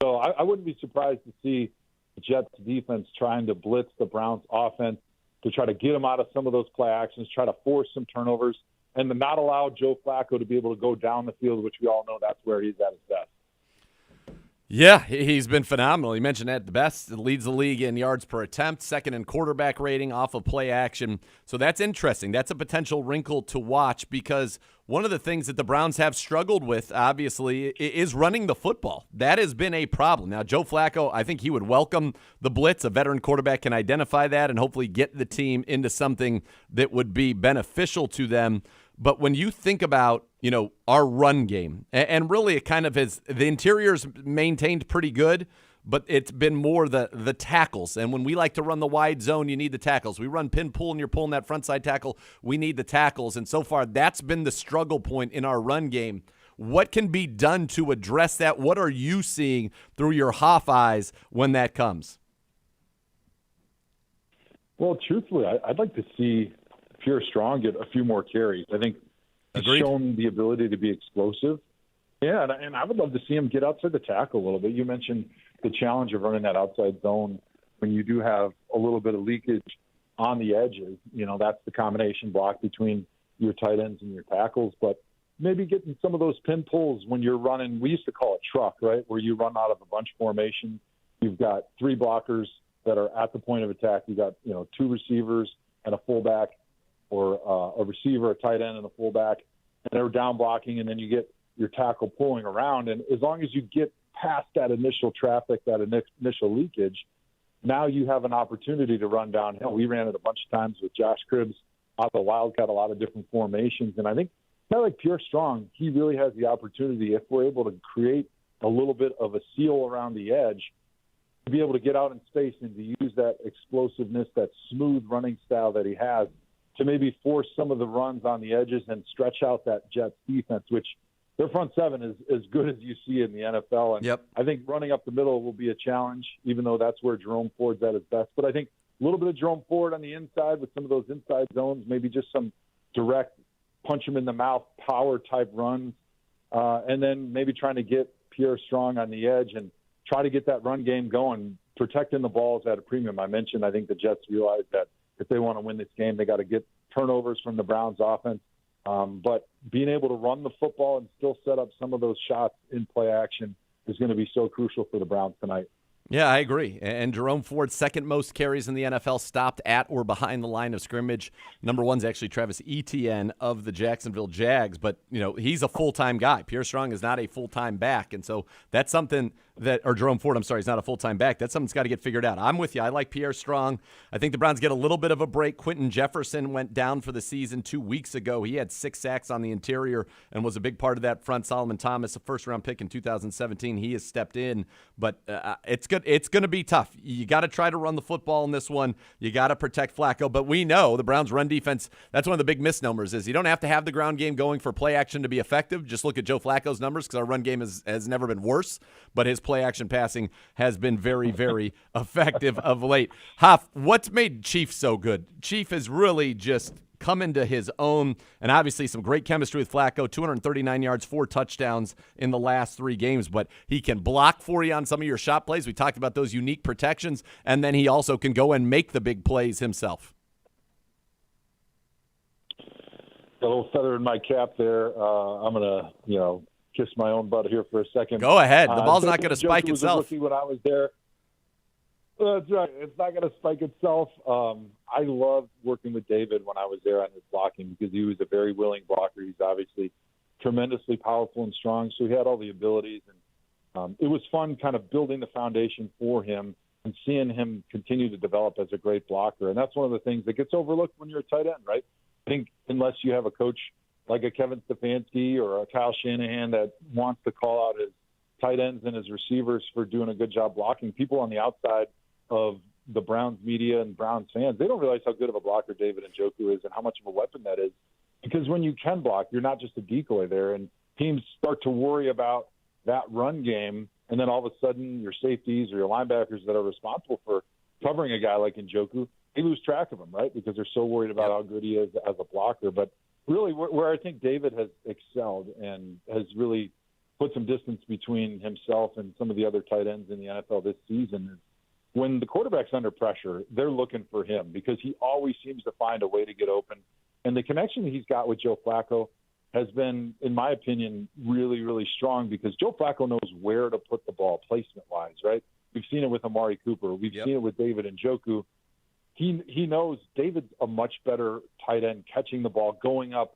So I wouldn't be surprised to see the Jets defense trying to blitz the Browns offense to try to get them out of some of those play actions, try to force some turnovers, and to not allow Joe Flacco to be able to go down the field, which we all know that's where he's at his best. Yeah, he's been phenomenal. You mentioned that the best leads the league in yards per attempt, second in quarterback rating off of play action. So that's interesting. That's a potential wrinkle to watch because one of the things that the Browns have struggled with, obviously, is running the football. That has been a problem. Now, Joe Flacco, I think he would welcome the blitz. A veteran quarterback can identify that and hopefully get the team into something that would be beneficial to them. But when you think about, our run game, and really it kind of is, the interior's maintained pretty good, but it's been more the tackles. And when we like to run the wide zone, you need the tackles. We run pin pull and you're pulling that front side tackle, we need the tackles. And so far, that's been the struggle point in our run game. What can be done to address that? What are you seeing through your HOF eyes when that comes? Well, truthfully, I'd like to see Pierre Strong get a few more carries. I think he's shown the ability to be explosive. Yeah, and I would love to see him get outside the tackle a little bit. You mentioned the challenge of running that outside zone when you do have a little bit of leakage on the edges. That's the combination block between your tight ends and your tackles. But maybe getting some of those pin pulls when you're running, we used to call it truck, right, where you run out of a bunch formation. You've got three blockers that are at the point of attack. You got, two receivers and a fullback, or a receiver, a tight end, and a fullback, and they're down blocking, and then you get your tackle pulling around. And as long as you get past that initial traffic, that initial leakage, now you have an opportunity to run downhill. We ran it a bunch of times with Josh Cribbs out of the Wildcat, a lot of different formations. And I think kind of like Pierre Strong, he really has the opportunity, if we're able to create a little bit of a seal around the edge, to be able to get out in space and to use that explosiveness, that smooth running style that he has, to maybe force some of the runs on the edges and stretch out that Jets defense, which their front seven is as good as you see in the NFL. And I think running up the middle will be a challenge, even though that's where Jerome Ford's at his best. But I think a little bit of Jerome Ford on the inside with some of those inside zones, maybe just some direct punch him in the mouth power type runs, and then maybe trying to get Pierre Strong on the edge and try to get that run game going, protecting the balls at a premium. I mentioned, I think the Jets realize that if they want to win this game, they got to get turnovers from the Browns offense. But being able to run the football and still set up some of those shots in play action is going to be so crucial for the Browns tonight. Yeah, I agree. And Jerome Ford's second most carries in the NFL stopped at or behind the line of scrimmage. Number one's actually Travis Etienne of the Jacksonville Jags, but he's a full-time guy. Pierre Strong is not a full-time back, and so that's something or Jerome Ford, I'm sorry, is not a full-time back. That's something that's got to get figured out. I'm with you. I like Pierre Strong. I think the Browns get a little bit of a break. Quentin Jefferson went down for the season 2 weeks ago. He had 6 sacks on the interior and was a big part of that front. Solomon Thomas, a first-round pick in 2017, he has stepped in, but it's good. It's going to be tough. You got to try to run the football in this one. You got to protect Flacco, but we know the Browns' run defense, that's one of the big misnomers, is you don't have to have the ground game going for play action to be effective. Just look at Joe Flacco's numbers, because our run game has never been worse, but his play action passing has been very, very effective of late. Hoff, what's made Chief so good? Chief has really just come into his own, and obviously some great chemistry with Flacco, 239 yards, 4 touchdowns in the last 3 games, but he can block for you on some of your shot plays. We talked about those unique protections, and then he also can go and make the big plays himself. A little feather in my cap there. I'm going to, kiss my own butt here for a second. Go ahead. The ball's not going to spike itself. When I was there. That's right. It's not going to spike itself. I loved working with David when I was there on his blocking, because he was a very willing blocker. He's obviously tremendously powerful and strong, so he had all the abilities. And it was fun kind of building the foundation for him and seeing him continue to develop as a great blocker. And that's one of the things that gets overlooked when you're a tight end, right? I think unless you have a coach like a Kevin Stefanski or a Kyle Shanahan that wants to call out his tight ends and his receivers for doing a good job blocking, people on the outside of the Browns media and Browns fans, they don't realize how good of a blocker David Njoku is and how much of a weapon that is. Because when you can block, you're not just a decoy there, and teams start to worry about that run game, and then all of a sudden your safeties or your linebackers that are responsible for covering a guy like Njoku, they lose track of him, right? Because they're so worried about how good he is as a blocker. But really where I think David has excelled and has really put some distance between himself and some of the other tight ends in the NFL this season is when the quarterback's under pressure, they're looking for him, because he always seems to find a way to get open. And the connection he's got with Joe Flacco, has been, in my opinion, really, really strong because Joe Flacco knows where to put the ball placement-wise, right? We've seen it with Amari Cooper. We've seen it with David Njoku. He knows David's a much better tight end catching the ball, going up,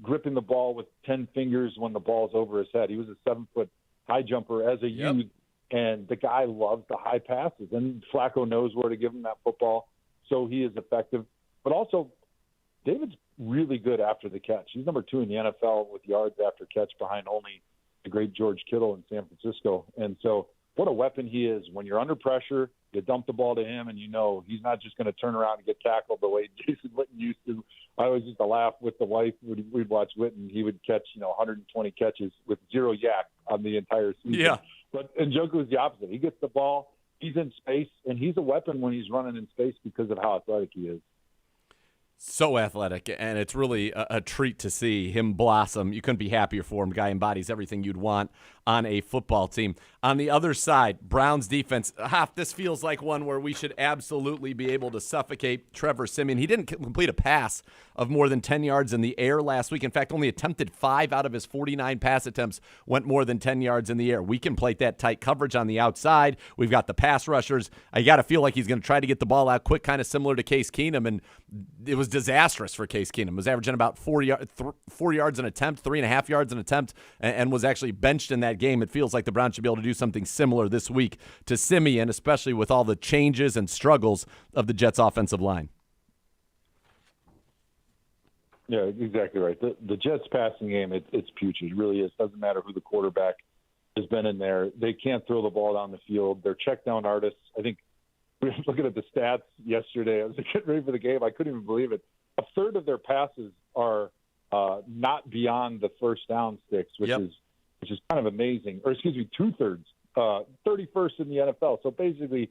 gripping the ball with 10 fingers when the ball's over his head. He was a 7-foot high jumper as a youth, and the guy loves the high passes. And Flacco knows where to give him that football, so he is effective. But also, David's really good after the catch. He's number 2 in the NFL with yards after catch behind only the great George Kittle in San Francisco. And so what a weapon he is. When you're under pressure, you dump the ball to him, and you know he's not just going to turn around and get tackled the way Jason Witten used to. I always used to laugh with the wife. We'd watch Witten. He would catch 120 catches with 0 yak on the entire season. Yeah. But Njoku is the opposite. He gets the ball, he's in space, and he's a weapon when he's running in space because of how athletic he is. So athletic, and it's really a treat to see him blossom. You couldn't be happier for him. Guy embodies everything you'd want on a football team. On the other side, Browns defense, this feels like one where we should absolutely be able to suffocate Trevor Siemian. He didn't complete a pass of more than 10 yards in the air last week. In fact, only attempted 5 out of his 49 pass attempts went more than 10 yards in the air. We can play that tight coverage on the outside. We've got the pass rushers. I got to feel like he's going to try to get the ball out quick, kind of similar to Case Keenum, and it was disastrous for Case Keenum. He was averaging about 4 yards an attempt, 3.5 yards an attempt, and was actually benched in that game. It feels like the Browns should be able to do something similar this week to Siemian, especially with all the changes and struggles of the Jets' offensive line. Yeah, exactly right. The Jets' passing game, it's putrid. It really is. Doesn't matter who the quarterback has been in there. They can't throw the ball down the field. They're check down artists. I think we were looking at the stats yesterday. I was getting ready for the game. I couldn't even believe it. A third of their passes are not beyond the first down sticks, which is kind of amazing. Or excuse me, 2/3, 31st in the NFL. So basically,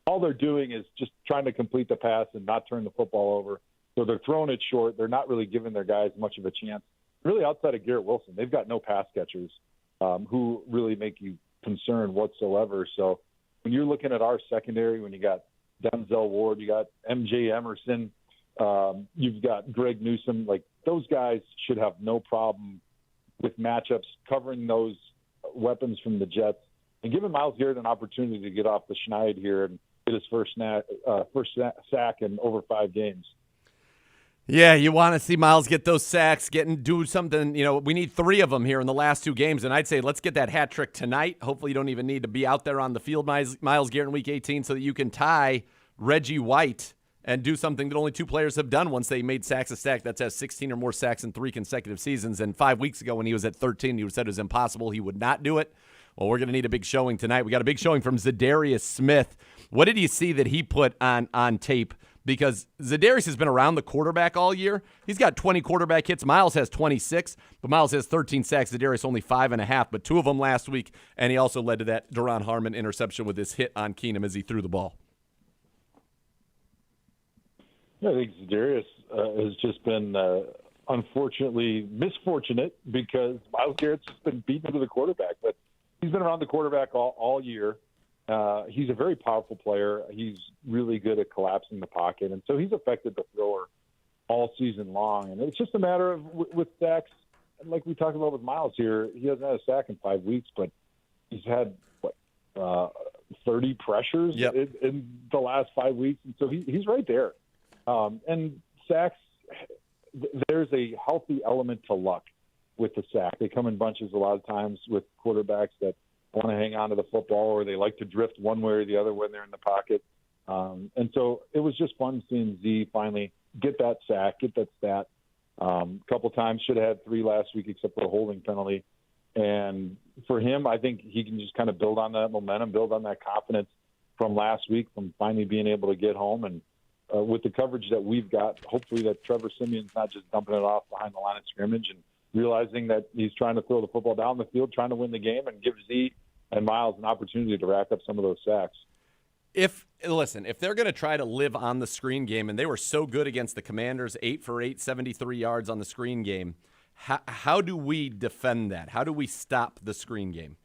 all they're doing is just trying to complete the pass and not turn the football over. So they're throwing it short. They're not really giving their guys much of a chance. Really, outside of Garrett Wilson, they've got no pass catchers who really make you concerned whatsoever. So when you're looking at our secondary, when you got Denzel Ward, you got MJ Emerson, you've got Greg Newsome, like those guys should have no problem with matchups covering those weapons from the Jets and giving Myles Garrett an opportunity to get off the schneid here and get his first sack in over 5 games. Yeah, you want to see Myles get those sacks, do something. We need 3 of them here in the last 2 games, and I'd say let's get that hat trick tonight. Hopefully you don't even need to be out there on the field, Myles Garrett, in Week 18, so that you can tie Reggie White and do something that only 2 players have done once they made sacks a stack. That's has 16 or more sacks in 3 consecutive seasons. And 5 weeks ago when he was at 13, he said it was impossible. He would not do it. Well, we're going to need a big showing tonight. We got a big showing from Zadarius Smith. What did you see that he put on tape? Because Zadarius has been around the quarterback all year. He's got 20 quarterback hits. Myles has 26, but Myles has 13 sacks. Zadarius only 5.5, but 2 of them last week. And he also led to that Duron Harmon interception with his hit on Keenum as he threw the ball. Yeah, I think Zadarius has just been unfortunately misfortunate because Myles Garrett's just been beaten to the quarterback. But he's been around the quarterback all year. He's a very powerful player. He's really good at collapsing the pocket, and so he's affected the thrower all season long. And it's just a matter of with sacks, like we talked about with Myles here, he hasn't had a sack in 5 weeks, but he's had 30 pressures in the last 5 weeks, and so he's right there. And sacks, there's a healthy element to luck with the sack. They come in bunches a lot of times with quarterbacks that want to hang on to the football or they like to drift one way or the other when they're in the pocket. And so it was just fun seeing Z finally get that sack, get that stat. A couple times, should have had 3 last week except for a holding penalty. And for him, I think he can just kind of build on that momentum, build on that confidence from last week, from finally being able to get home. And with the coverage that we've got, hopefully that Trevor Siemian's not just dumping it off behind the line of scrimmage and realizing that he's trying to throw the football down the field, trying to win the game, and give Z and Myles an opportunity to rack up some of those sacks. If they're going to try to live on the screen game, and they were so good against the Commanders, 8 for 8, 73 yards on the screen game, how do we defend that? How do we stop the screen game?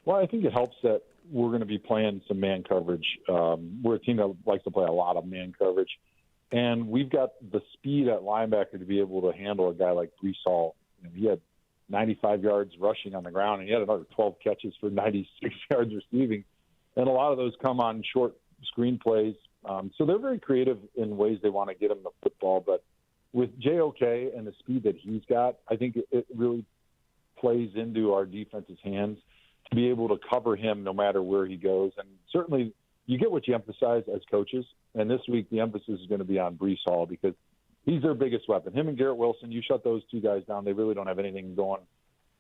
Well, I think it helps that we're going to be playing some man coverage. We're a team that likes to play a lot of man coverage. And we've got the speed at linebacker to be able to handle a guy like Brees Hall. He had 95 yards rushing on the ground, and he had another 12 catches for 96 yards receiving. And a lot of those come on short screen plays. So they're very creative in ways they want to get him the football. But with JOK and the speed that he's got, I think it really plays into our defense's hands to be able to cover him no matter where he goes. And certainly you get what you emphasize as coaches. And this week the emphasis is going to be on Brees Hall because he's their biggest weapon. Him and Garrett Wilson, you shut those two guys down, they really don't have anything going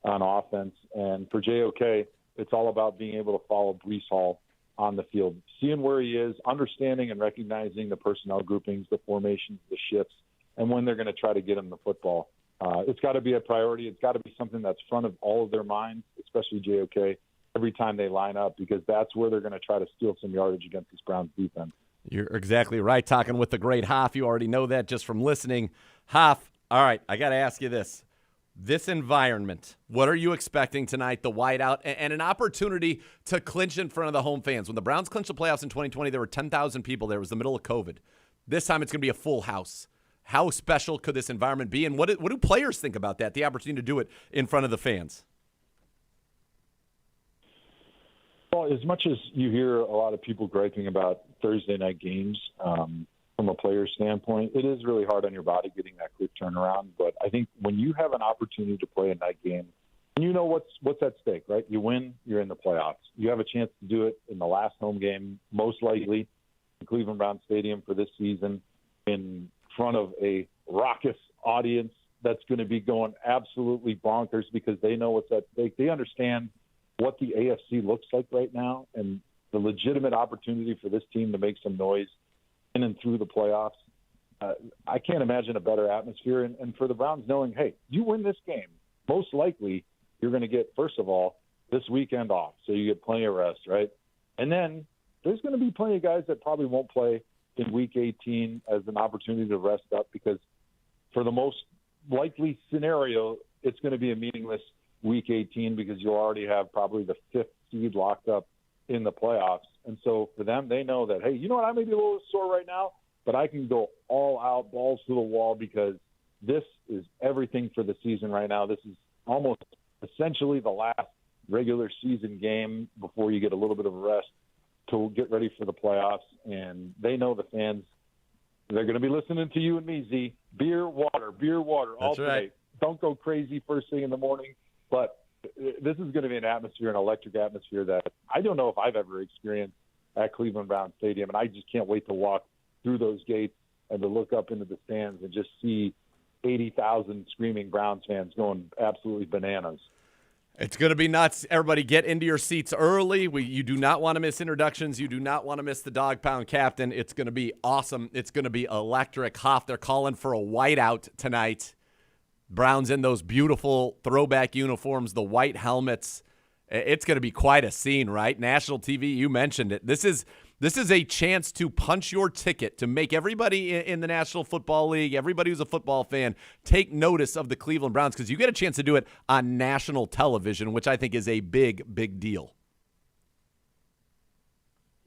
on offense. And for JOK, it's all about being able to follow Brees Hall on the field, seeing where he is, understanding and recognizing the personnel groupings, the formations, the shifts, and when they're going to try to get him the football. It's got to be a priority. It's got to be something that's front of all of their minds, especially JOK, every time they line up, because that's where they're going to try to steal some yardage against this Browns defense. You're exactly right. Talking with the great Hof. You already know that just from listening. Hof, all right, I got to ask you this. This environment, what are you expecting tonight, the whiteout, and an opportunity to clinch in front of the home fans? When the Browns clinched the playoffs in 2020, there were 10,000 people there. It was the middle of COVID. This time it's going to be a full house. How special could this environment be, and what do players think about that, the opportunity to do it in front of the fans? Well, as much as you hear a lot of people griping about Thursday night games from a player's standpoint, it is really hard on your body getting that quick turnaround. But I think when you have an opportunity to play a night game, and you know what's at stake, right? You win, you're in the playoffs. You have a chance to do it in the last home game, most likely in Cleveland Browns Stadium for this season, in front of a raucous audience that's going to be going absolutely bonkers because they know what's at stake. They understand what the AFC looks like right now and the legitimate opportunity for this team to make some noise in and through the playoffs. I can't imagine a better atmosphere. And for the Browns knowing, hey, you win this game, most likely you're going to get, first of all, this weekend off. So you get plenty of rest, right? And then there's going to be plenty of guys that probably won't play in Week 18 as an opportunity to rest up because for the most likely scenario, it's going to be a meaningless Week 18 because you'll already have probably the fifth seed locked up in the playoffs. And so for them, they know that, hey, you know what, I may be a little sore right now, but I can go all out, balls to the wall, because this is everything for the season right now. This is almost essentially the last regular season game before you get a little bit of a rest to get ready for the playoffs. And they know the fans, they're going to be listening to you and me, Z. Beer, water, all That's right. day. Don't go crazy first thing in the morning. But this is going to be an atmosphere, an electric atmosphere that I don't know if I've ever experienced at Cleveland Browns Stadium. And I just can't wait to walk through those gates and to look up into the stands and just see 80,000 screaming Browns fans going absolutely bananas. It's going to be nuts. Everybody get into your seats early. You do not want to miss introductions. You do not want to miss the Dog Pound captain. It's going to be awesome. It's going to be electric. Hof, they're calling for a whiteout tonight. Browns in those beautiful throwback uniforms, the white helmets. It's going to be quite a scene, right? National TV, you mentioned it. This is a chance to punch your ticket, to make everybody in the National Football League, everybody who's a football fan, take notice of the Cleveland Browns, because you get a chance to do it on national television, which I think is a big, big deal.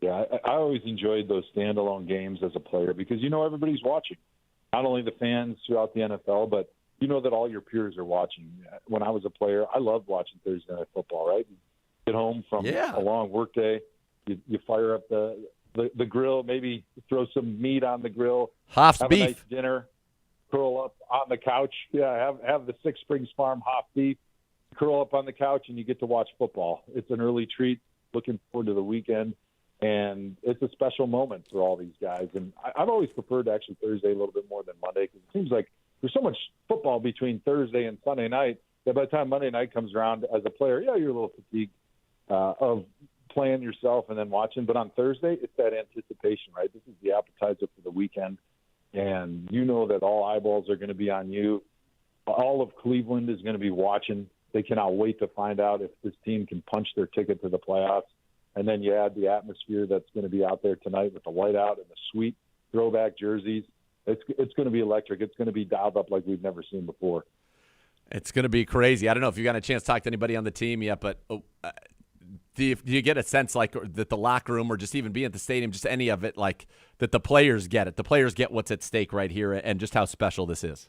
Yeah, I always enjoyed those standalone games as a player because you know everybody's watching, not only the fans throughout the NFL, but you know that all your peers are watching. When I was a player, I loved watching Thursday Night Football, right? You get home from a long work day, you fire up the grill, maybe throw some meat on the grill, Hof's have beef. a nice dinner, curl up on the couch. Yeah, have the Six Springs Farm Hof beef, curl up on the couch, and you get to watch football. It's an early treat. Looking forward to the weekend. And it's a special moment for all these guys. And I've always preferred actually Thursday a little bit more than Monday because it seems like there's so much football between Thursday and Sunday night that by the time Monday night comes around as a player, yeah, you're a little fatigued of playing yourself and then watching. But on Thursday, it's that anticipation, right? This is the appetizer for the weekend. And you know that all eyeballs are going to be on you. All of Cleveland is going to be watching. They cannot wait to find out if this team can punch their ticket to the playoffs. And then you add the atmosphere that's going to be out there tonight with the whiteout and the sweet throwback jerseys. It's going to be electric. It's going to be dialed up like we've never seen before. It's going to be crazy. I don't know if you got a chance to talk to anybody on the team yet, but do you get a sense like that the locker room or just even being at the stadium, just any of it, like that the players get it? The players get what's at stake right here and just how special this is.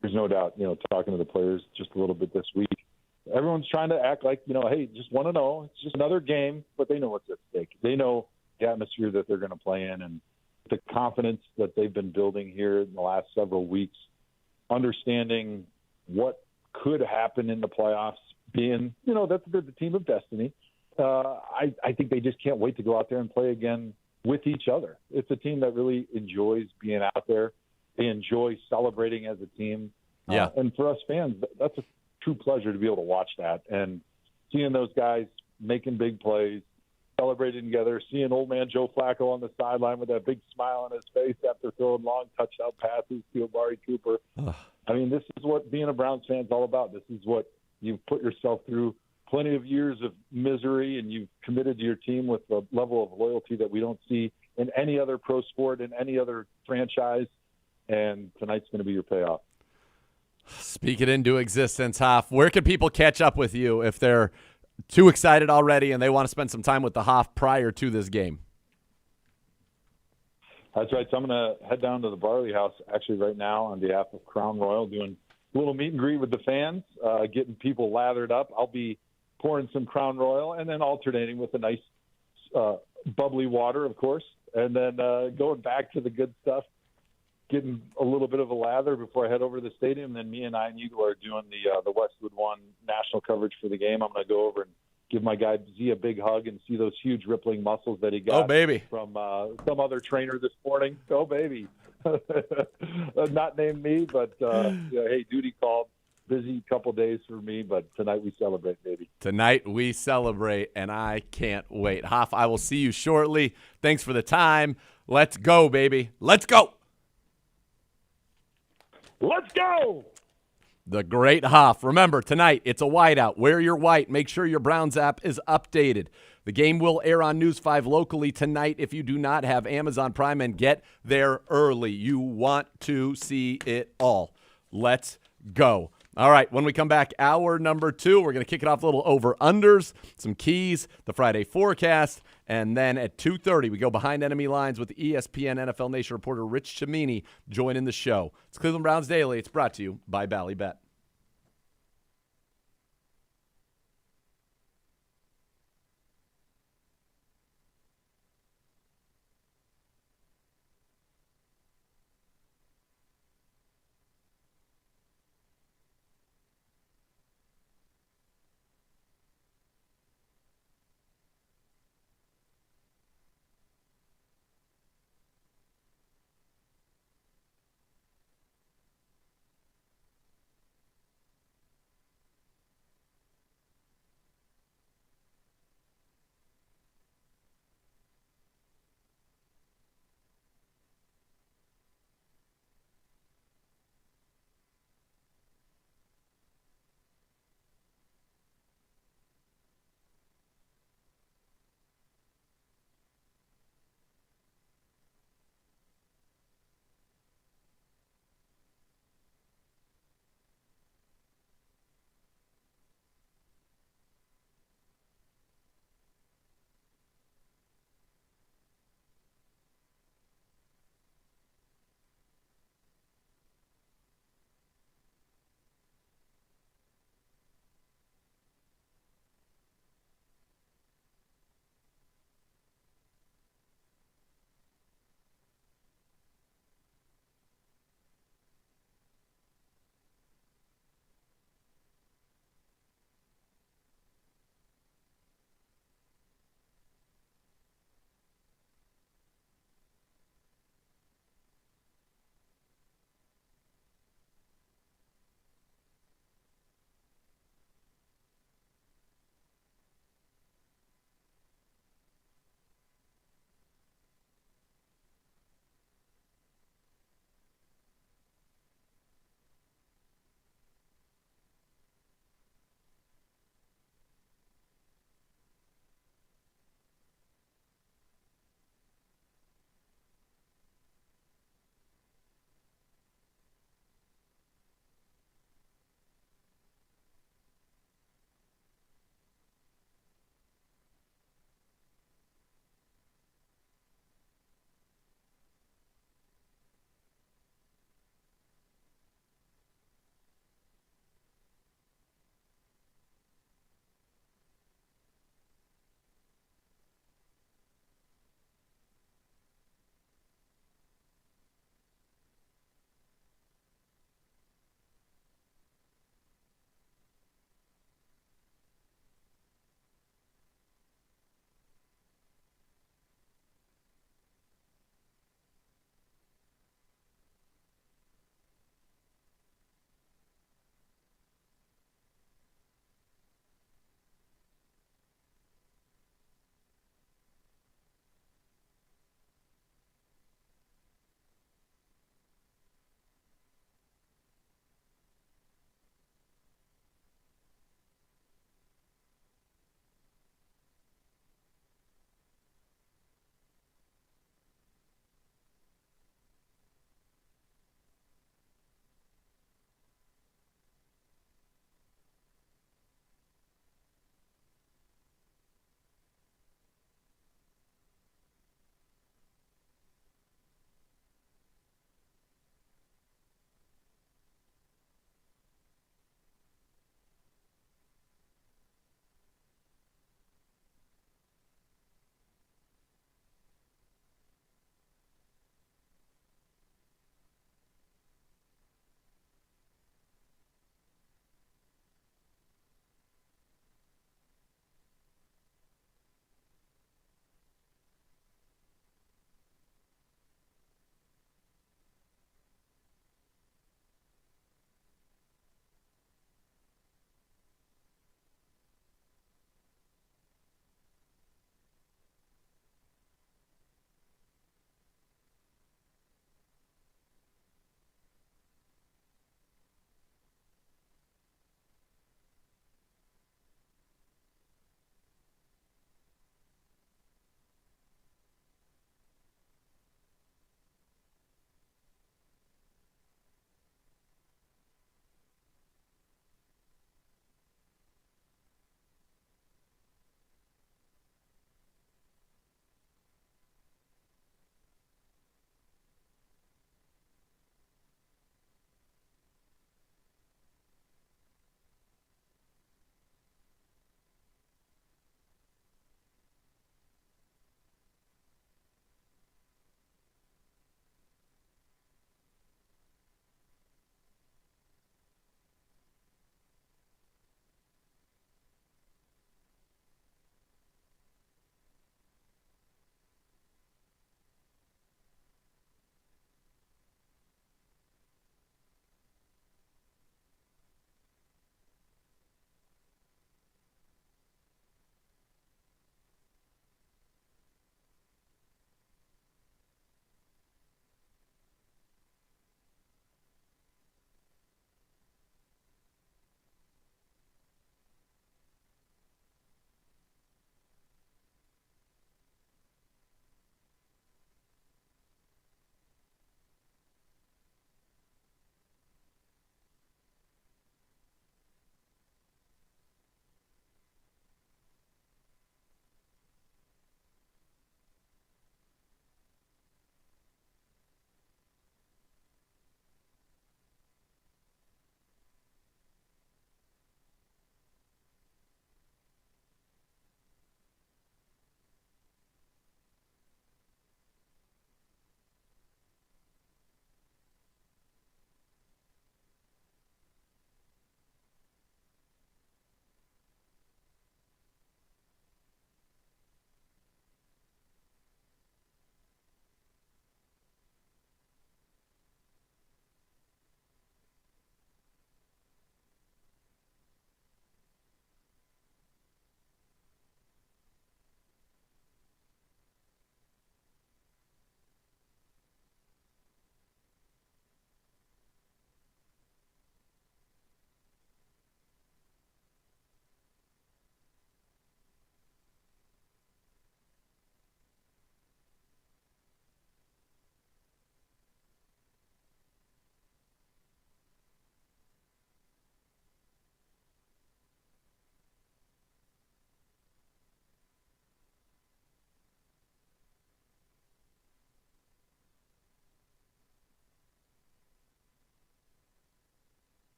There's no doubt, talking to the players just a little bit this week, everyone's trying to act like, hey, just want to know. It's just another game, but they know what's at stake. They know the atmosphere that they're going to play in and the confidence that they've been building here in the last several weeks, understanding what could happen in the playoffs, being, that's the team of destiny. I think they just can't wait to go out there and play again with each other. It's a team that really enjoys being out there. They enjoy celebrating as a team. Yeah. And for us fans, that's a true pleasure to be able to watch that and seeing those guys making big plays, celebrating together, seeing old man Joe Flacco on the sideline with that big smile on his face after throwing long touchdown passes to Amari Cooper. I mean, this is what being a Browns fan is all about. This is what you've put yourself through plenty of years of misery, and you've committed to your team with a level of loyalty that we don't see in any other pro sport, in any other franchise. And tonight's going to be your payoff. Speak it into existence, Hoff. Where can people catch up with you if they're too excited already and they want to spend some time with the Hoff prior to this game? That's right. So I'm going to head down to the Barley House actually right now on behalf of Crown Royal, doing a little meet and greet with the fans, getting people lathered up. I'll be pouring some Crown Royal and then alternating with a nice bubbly water, of course, and then going back to the good stuff, getting a little bit of a lather before I head over to the stadium. Then me and Ian Eagle are doing the Westwood One national coverage for the game. I'm going to go over and give my guy Z a big hug and see those huge rippling muscles that he got from some other trainer this morning. Oh, baby. Not named me, but hey, duty called. Busy couple days for me, but tonight we celebrate, baby. Tonight we celebrate, and I can't wait. Hoff, I will see you shortly. Thanks for the time. Let's go, baby. Let's go. Let's go! The great Hoff. Remember, tonight it's a whiteout. Wear your white. Make sure your Browns app is updated. The game will air on News 5 locally tonight if you do not have Amazon Prime, and get there early. You want to see it all. Let's go. All right, when we come back, hour number 2, we're going to kick it off a little over-unders, some keys, the Friday forecast, and then at 2:30, we go behind enemy lines with ESPN NFL Nation reporter Rich Cimini joining the show. It's Cleveland Browns Daily. It's brought to you by Ballybet.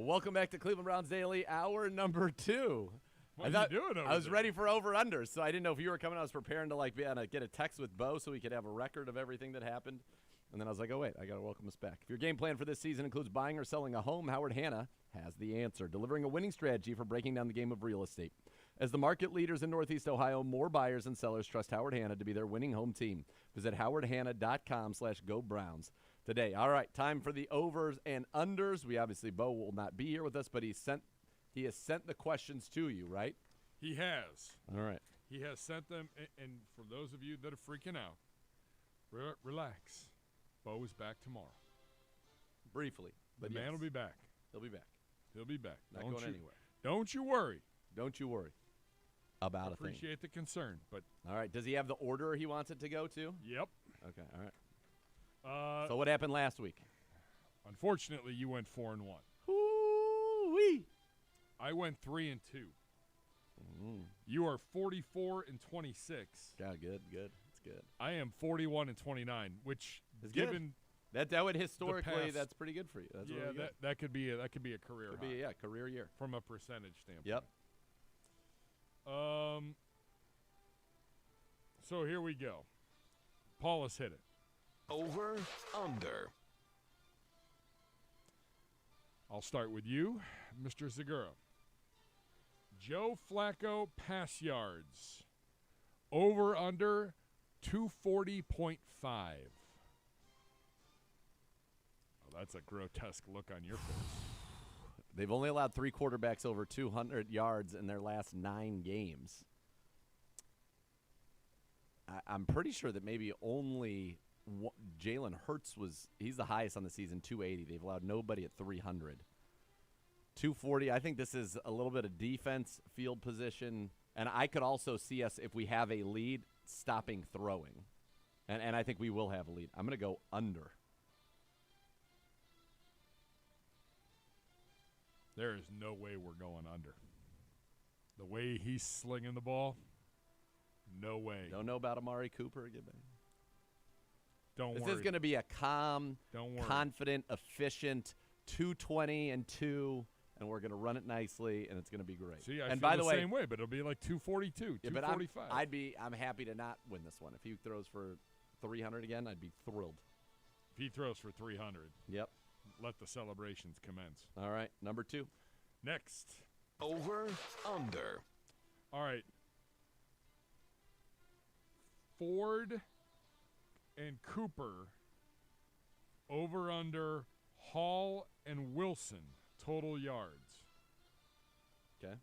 Welcome back to Cleveland Browns Daily, hour number 2. What are you doing over I was there? ready for over-unders, so I didn't know if you were coming. I was preparing to get a text with Bo so we could have a record of everything that happened. And then I was like, oh, wait, I got to welcome us back. If your game plan for this season includes buying or selling a home, Howard Hanna has the answer, delivering a winning strategy for breaking down the game of real estate. As the market leaders in Northeast Ohio, more buyers and sellers trust Howard Hanna to be their winning home team. Visit howardhanna.com/GoBrowns today. All right, time for the overs and unders. Bo will not be here with us, but he has sent the questions to you, right? He has. All right. He has sent them, and for those of you that are freaking out, relax. Bo is back tomorrow. Briefly. But the man will be back. He'll be back. He'll be back. Not going anywhere. Don't you worry. Don't you worry about a thing. Appreciate the concern, but all right. Does he have the order he wants it to go to? Yep. Okay. All right. So what happened last week? Unfortunately, you went 4-1. Hoo-wee. I went 3-2. You are 44-26. Yeah, good. It's good. I am 41-29, which is given good. That would historically that's pretty good for you. That's yeah, really good. that could be a career high. Career year from a percentage standpoint. Yep. So here we go. Paulus hit it. Over, under. I'll start with you, Mr. Zegura. Joe Flacco pass yards. Over, under 240.5. Oh, that's a grotesque look on your face. They've only allowed 3 quarterbacks over 200 yards in their last 9 games. I'm pretty sure that maybe only Jalen Hurts he's the highest on the season, 280. They've allowed nobody at 300. 240, I think this is a little bit of defense, field position, and I could also see us, if we have a lead, stopping throwing. And I think we will have a lead. I'm going to go under. There is no way we're going under. The way he's slinging the ball, no way. Don't know about Amari Cooper. Don't worry. This is going to be a calm, confident, efficient 220-2, and we're going to run it nicely, and it's going to be great. See, I and feel by the way, same way, but it'll be like 242, 245. I'm happy to not win this one. If he throws for 300 again, I'd be thrilled. If he throws for 300. Yep. Let the celebrations commence. All right, number 2. Next. Over, under. All right. Ford and Cooper, over under Hall and Wilson, total yards. Okay.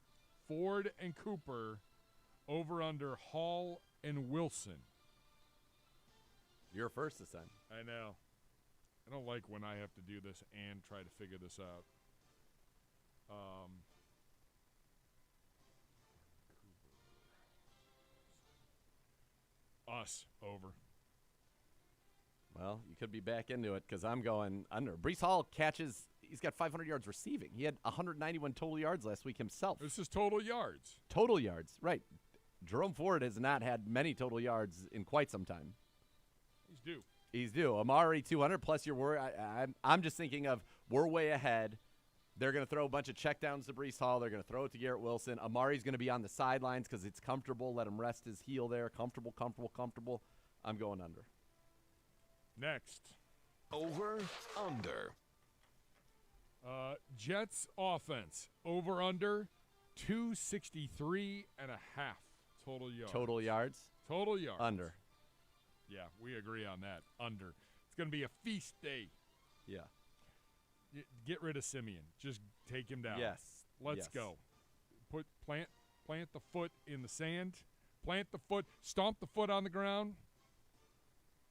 Ford and Cooper, over under Hall and Wilson. You're first this time. I know. I don't like when I have to do this and try to figure this out. Us, over. Well, you could be back into it because I'm going under. Breece Hall catches. He's got 500 yards receiving. He had 191 total yards last week himself. This is total yards. Total yards, right. Jerome Ford has not had many total yards in quite some time. He's due. Amari 200 plus your worry. I'm just thinking of we're way ahead. They're going to throw a bunch of checkdowns to Breece Hall. They're going to throw it to Garrett Wilson. Amari's going to be on the sidelines because it's comfortable. Let him rest his heel there. Comfortable. I'm going under. Next. Over, under. Jets offense, over under 263.5 total yards. Total yards? Total yards. Under. Yeah, we agree on that. Under. It's going to be a feast day. Yeah. Get rid of Simeon. Just take him down. Yes. Let's go. Plant the foot in the sand. Plant the foot. Stomp the foot on the ground.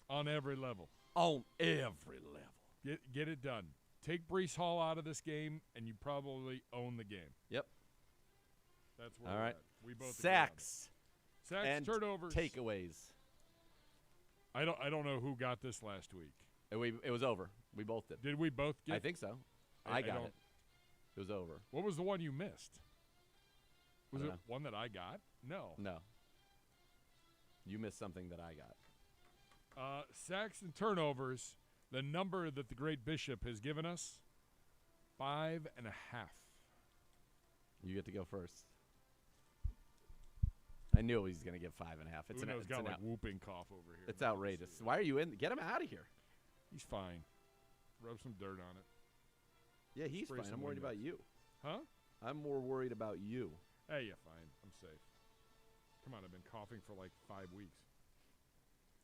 On every level. On every level. Get it done. Take Breece Hall out of this game, and you probably own the game. Yep. That's where all we're right. at. We both Sacks and turnovers. Takeaways. I don't know who got this last week. It was over. We both did. Did we both get? I think so. I got it. It was over. What was the one you missed? Was it know. one that I got? No. No. You missed something that I got. Sacks and turnovers, the number that the great Bishop has given us, 5.5. You get to go first. I knew he was going to get 5.5. It's Uno's got like whooping cough over here. It's outrageous. Why are you in? Get him out of here. He's fine. Rub some dirt on it. Yeah, he's Spray fine. some I'm worried windows. about you. Huh? I'm more worried about you. Hey, yeah, fine. I'm safe. Come on, I've been coughing for like 5 weeks.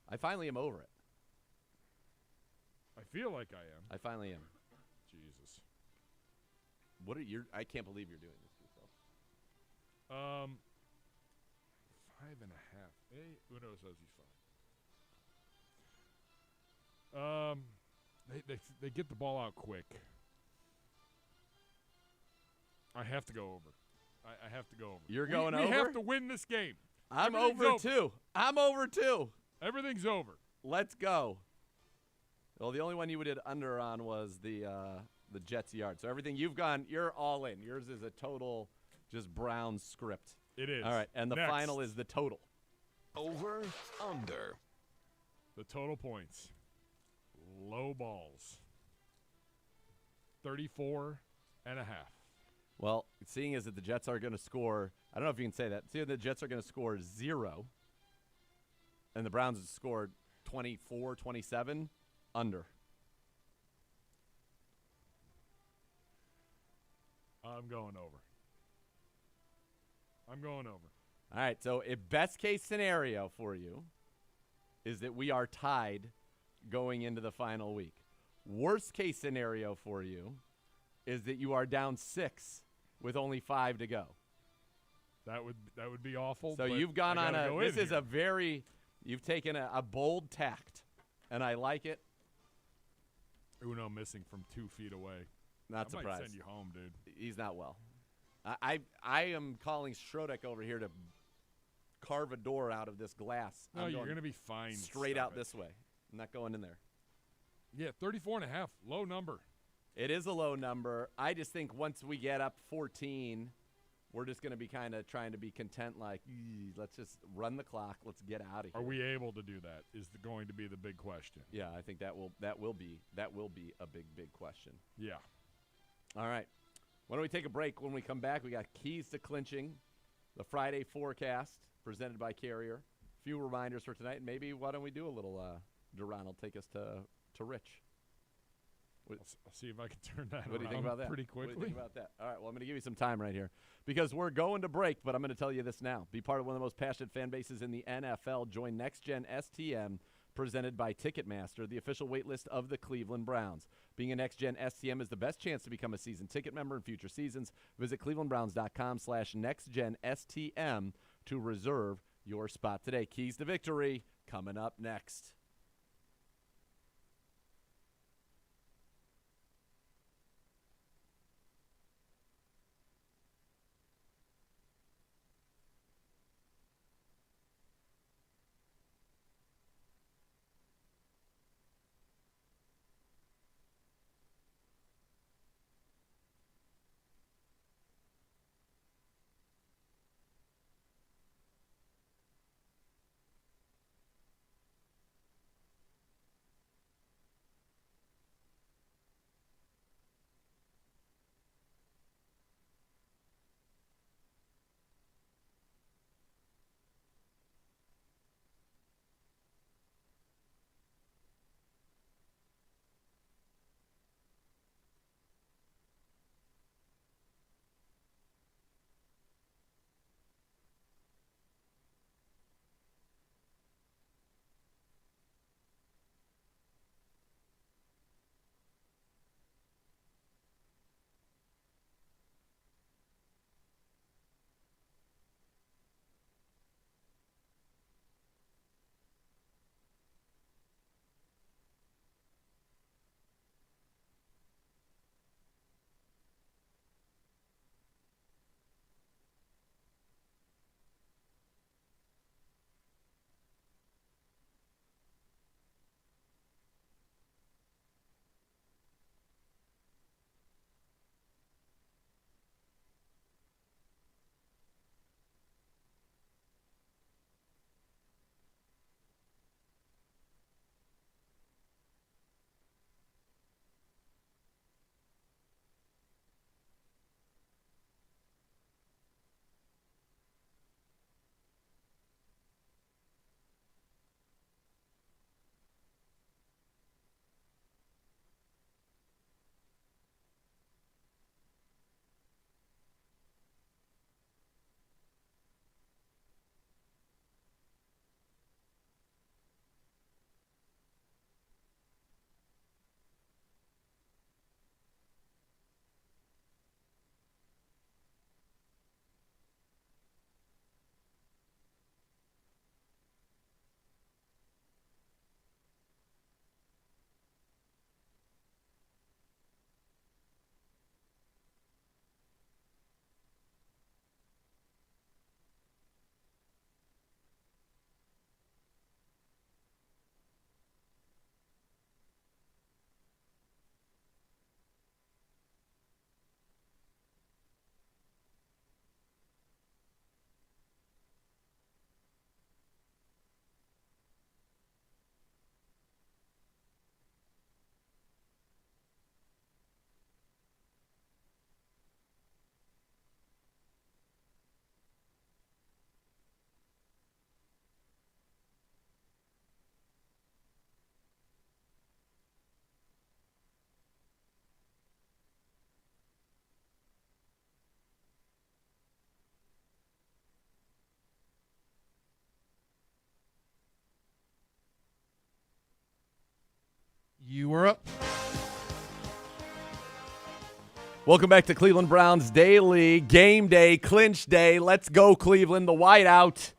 I finally am over it. I feel like I am. I finally am. Jesus. What are you? I can't believe you're doing this to yourself. 5.5. Hey, Uno says he's fine. They get the ball out quick. I have to go over. I have to go over. You're going we over? We have to win this game. I'm Everything's over too. I'm over too. Everything's over. Let's go. Well, the only one you did under on was the Jets yard. So everything you've gone, you're all in. Yours is a total just Browns script. It is. All right, and the Next. final is the total. Over, under. The total points. Low balls. 34.5. Well, seeing as that the Jets are going to score, I don't know if you can say that. Seeing the Jets are going to score 0, and the Browns have scored 24, 27, under. I'm going over. All right, so a best case scenario for you is that we are tied going into the final week. Worst case scenario for you is that you are down 6 with only 5 to go. That would be awful. So but you've gone I on gotta a go this in is here. a very you've taken a bold tact, and I like it. Uno missing from 2 feet away. Not I surprised. might send you home, dude. He's not well. I am calling Schrodek over here to carve a door out of this glass. No, I'm you're going going to be fine. straight Stop out it. this way. I'm not going in there. Yeah, 34.5. Low number. It is a low number. I just think once we get up 14, we're just going to be kind of trying to be content, like, let's just run the clock. Let's get out of here. Are we able to do that? Is going to be the big question. Yeah, I think that will be a big question. Yeah. All right. Why don't we take a break? When we come back, we got keys to clinching, the Friday forecast presented by Carrier. A few reminders for tonight, and maybe why don't we do a little Duran will take us to Rich. I'll see if I can turn that What do you think around about that? pretty quickly. What do you think about that? All right, well, I'm going to give you some time right here because we're going to break, but I'm going to tell you this now. Be part of one of the most passionate fan bases in the NFL. Join Next Gen STM, presented by Ticketmaster, the official wait list of the Cleveland Browns. Being a Next Gen STM is the best chance to become a season ticket member in future seasons. Visit clevelandbrowns.com/NextGenSTM to reserve your spot today. Keys to victory coming up next. You were up. Welcome back to Cleveland Browns Daily. Game day, clinch day. Let's go, Cleveland. The whiteout.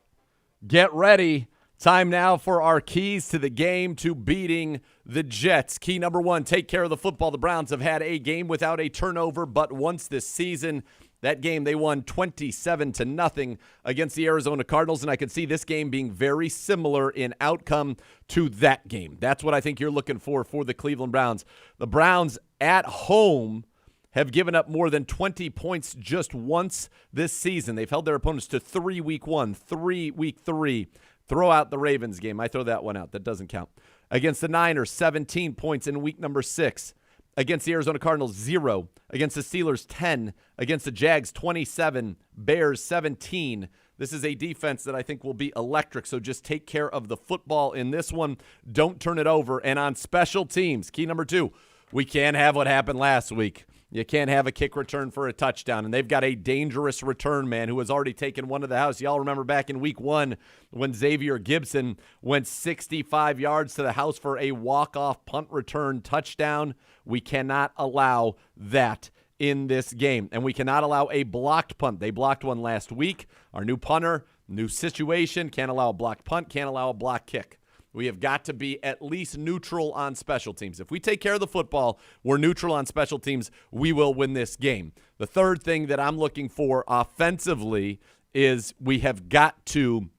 Get ready. Time now for our keys to the game to beating the Jets. Key number 1, take care of the football. The Browns have had a game without a turnover but once this season. That game, they won 27-0 against the Arizona Cardinals, and I could see this game being very similar in outcome to that game. That's what I think you're looking for the Cleveland Browns. The Browns at home have given up more than 20 points just once this season. They've held their opponents to 3 week 1, 3 week 3. Throw out the Ravens game. I throw that one out. That doesn't count. Against the Niners, 17 points in week number 6. Against the Arizona Cardinals, 0. Against the Steelers, 10. Against the Jags, 27. Bears, 17. This is a defense that I think will be electric, so just take care of the football in this one. Don't turn it over. And on special teams, key number 2, we can't have what happened last week. You can't have a kick return for a touchdown, and they've got a dangerous return man who has already taken one to the house. Y'all remember back in week 1 when Xavier Gibson went 65 yards to the house for a walk-off punt return touchdown. We cannot allow that in this game, and we cannot allow a blocked punt. They blocked one last week. Our new punter, new situation, can't allow a blocked punt, can't allow a blocked kick. We have got to be at least neutral on special teams. If we take care of the football, we're neutral on special teams, we will win this game. The third thing that I'm looking for offensively is we have got to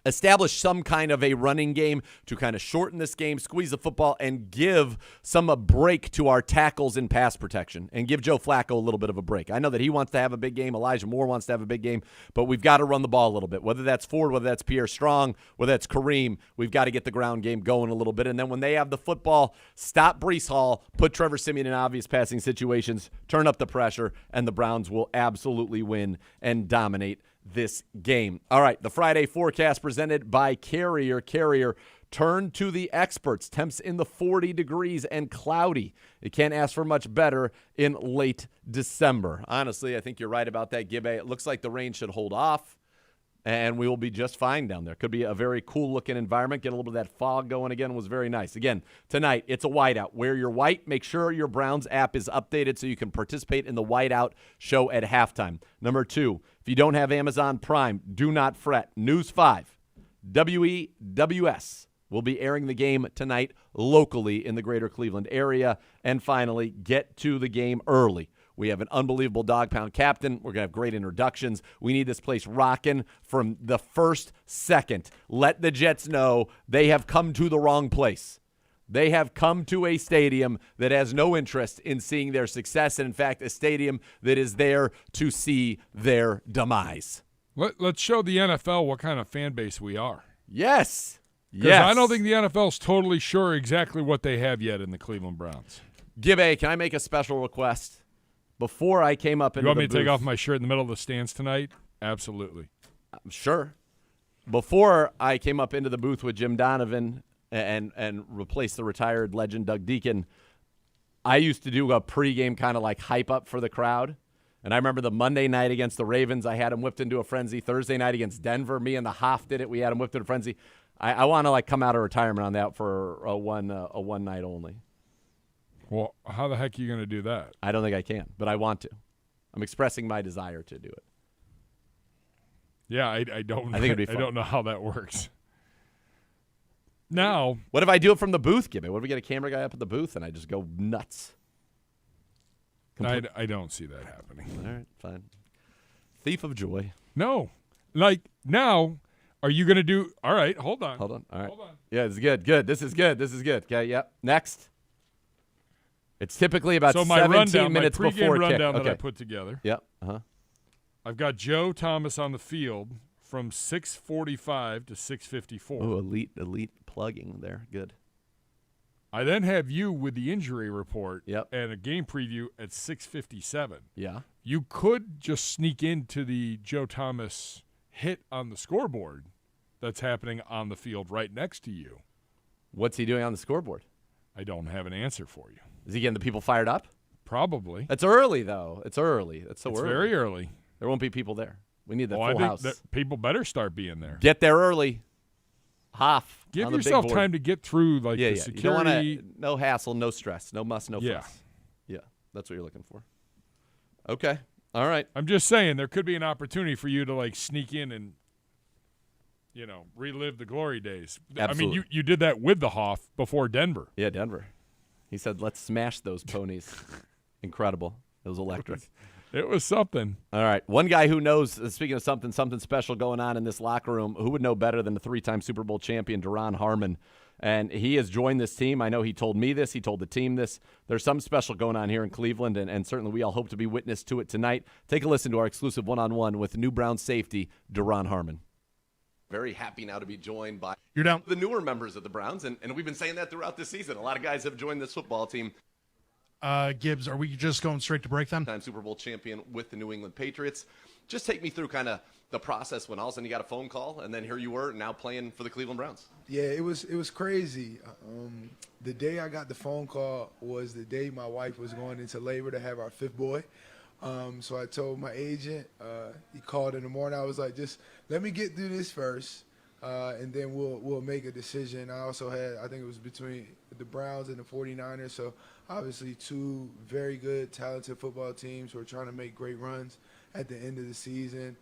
establish some kind of a running game to kind of shorten this game, squeeze the football, and give a break to our tackles in pass protection and give Joe Flacco a little bit of a break. I know that he wants to have a big game. Elijah Moore wants to have a big game, but we've got to run the ball a little bit, whether that's Ford, whether that's Pierre Strong, whether that's Kareem. We've got to get the ground game going a little bit, and then when they have the football, stop Breece Hall, put Trevor Siemian in obvious passing situations, turn up the pressure, and the Browns will absolutely win and dominate this game. All right, the Friday forecast presented by Carrier. Carrier, turn to the experts. Temps in the 40 degrees and cloudy. You can't ask for much better in late December. Honestly, I think you're right about that, Gibbe. It looks like the rain should hold off, and we will be just fine down there. Could be a very cool-looking environment. Get a little bit of that fog going again. Was very nice. Again, tonight, it's a whiteout. Wear your white. Make sure your Browns app is updated so you can participate in the whiteout show at halftime. Number 2, if you don't have Amazon Prime, do not fret. News 5, WEWS will be airing the game tonight locally in the greater Cleveland area. And finally, get to the game early. We have an unbelievable dog pound captain. We're going to have great introductions. We need this place rocking from the first second. Let the Jets know they have come to the wrong place. They have come to a stadium that has no interest in seeing their success, and in fact, a stadium that is there to see their demise. Let's show the NFL what kind of fan base we are. Yes. Because I don't think the NFL's totally sure exactly what they have yet in the Cleveland Browns. Gibbe, can I make a special request? Before I came up into You want the me to booth, take off my shirt in the middle of the stands tonight? Absolutely. Sure. Before I came up into the booth with Jim Donovan and replaced the retired legend Doug Deacon, I used to do a pregame kind of like hype up for the crowd. And I remember the Monday night against the Ravens, I had him whipped into a frenzy. Thursday night against Denver, me and the Hof did it. We had him whipped into a frenzy. I want to like come out of retirement on that for a one night only. Well, how the heck are you going to do that? I don't think I can, but I want to. I'm expressing my desire to do it. Yeah, I don't. I think it'd be fun. I don't know how that works. Now, what if I do it from the booth, Gibby? What if we get a camera guy up at the booth and I just go nuts? I don't see that happening. All right, fine. Thief of joy. No. Like, now, are you going to do – all right, hold on. Hold on. All right. Hold on. Yeah, it's good. Good. This is good. This is good. Okay, yep. Next. It's typically about 17 minutes my before pregame kick. rundown Okay. that I put together. Yep. Uh-huh. I've got Joe Thomas on the field from 6:45 to 6:54. Oh, elite plugging there. Good. I then have you with the injury report Yep. and a game preview at 6:57. Yeah. You could just sneak into the Joe Thomas hit on the scoreboard that's happening on the field right next to you. What's he doing on the scoreboard? I don't have an answer for you. Is he getting the people fired up? Probably. It's early, though. It's early. It's so It's early. very early. There won't be people there. We need the I full think house. that people better start being there. Get there early. Hoff. Give on the big yourself board. time to get through the You don't security. want to, no hassle, no stress, no muss, no Yeah. fuss. Yeah, that's what you're looking for. Okay, all right. I'm just saying there could be an opportunity for you to like sneak in and relive the glory days. Absolutely. I mean, you did that with the Hoff before Denver. Yeah, Denver. He said, let's smash those ponies. Incredible. It was electric. It was something. All right. One guy who knows, speaking of something special going on in this locker room, who would know better than the 3-time Super Bowl champion, Duron Harmon? And he has joined this team. I know he told me this. He told the team this. There's something special going on here in Cleveland, and certainly we all hope to be witness to it tonight. Take a listen to our exclusive one-on-one with new Browns safety, Duron Harmon. Very happy now to be joined by the newer members of the Browns, and we've been saying that throughout this season. A lot of guys have joined this football team. Gibbs, are we just going straight to break then? Time Super Bowl champion with the New England Patriots. Just take me through kind of the process when all of a sudden you got a phone call, and then here you were now playing for the Cleveland Browns. Yeah, it was crazy. The day I got the phone call was the day my wife was going into labor to have our 5th boy. So I told my agent, he called in the morning. I was like, just let me get through this first, and then we'll make a decision. I also had, I think it was between the Browns and the 49ers, so obviously 2 very good, talented football teams who are trying to make great runs at the end of the season.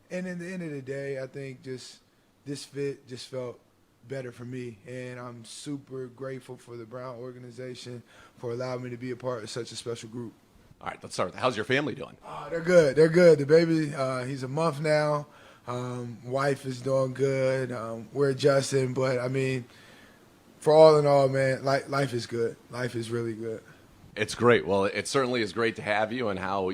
And in the end of the day, I think just this fit just felt better for me, and I'm super grateful for the Brown organization for allowing me to be a part of such a special group. All right, let's start with how's your family doing? Oh, they're good. They're good. The baby, he's a month now. Wife is doing good. We're adjusting, but I mean, for all in all, man, life is good. Life is really good. It's great. Well, it certainly is great to have you, and how,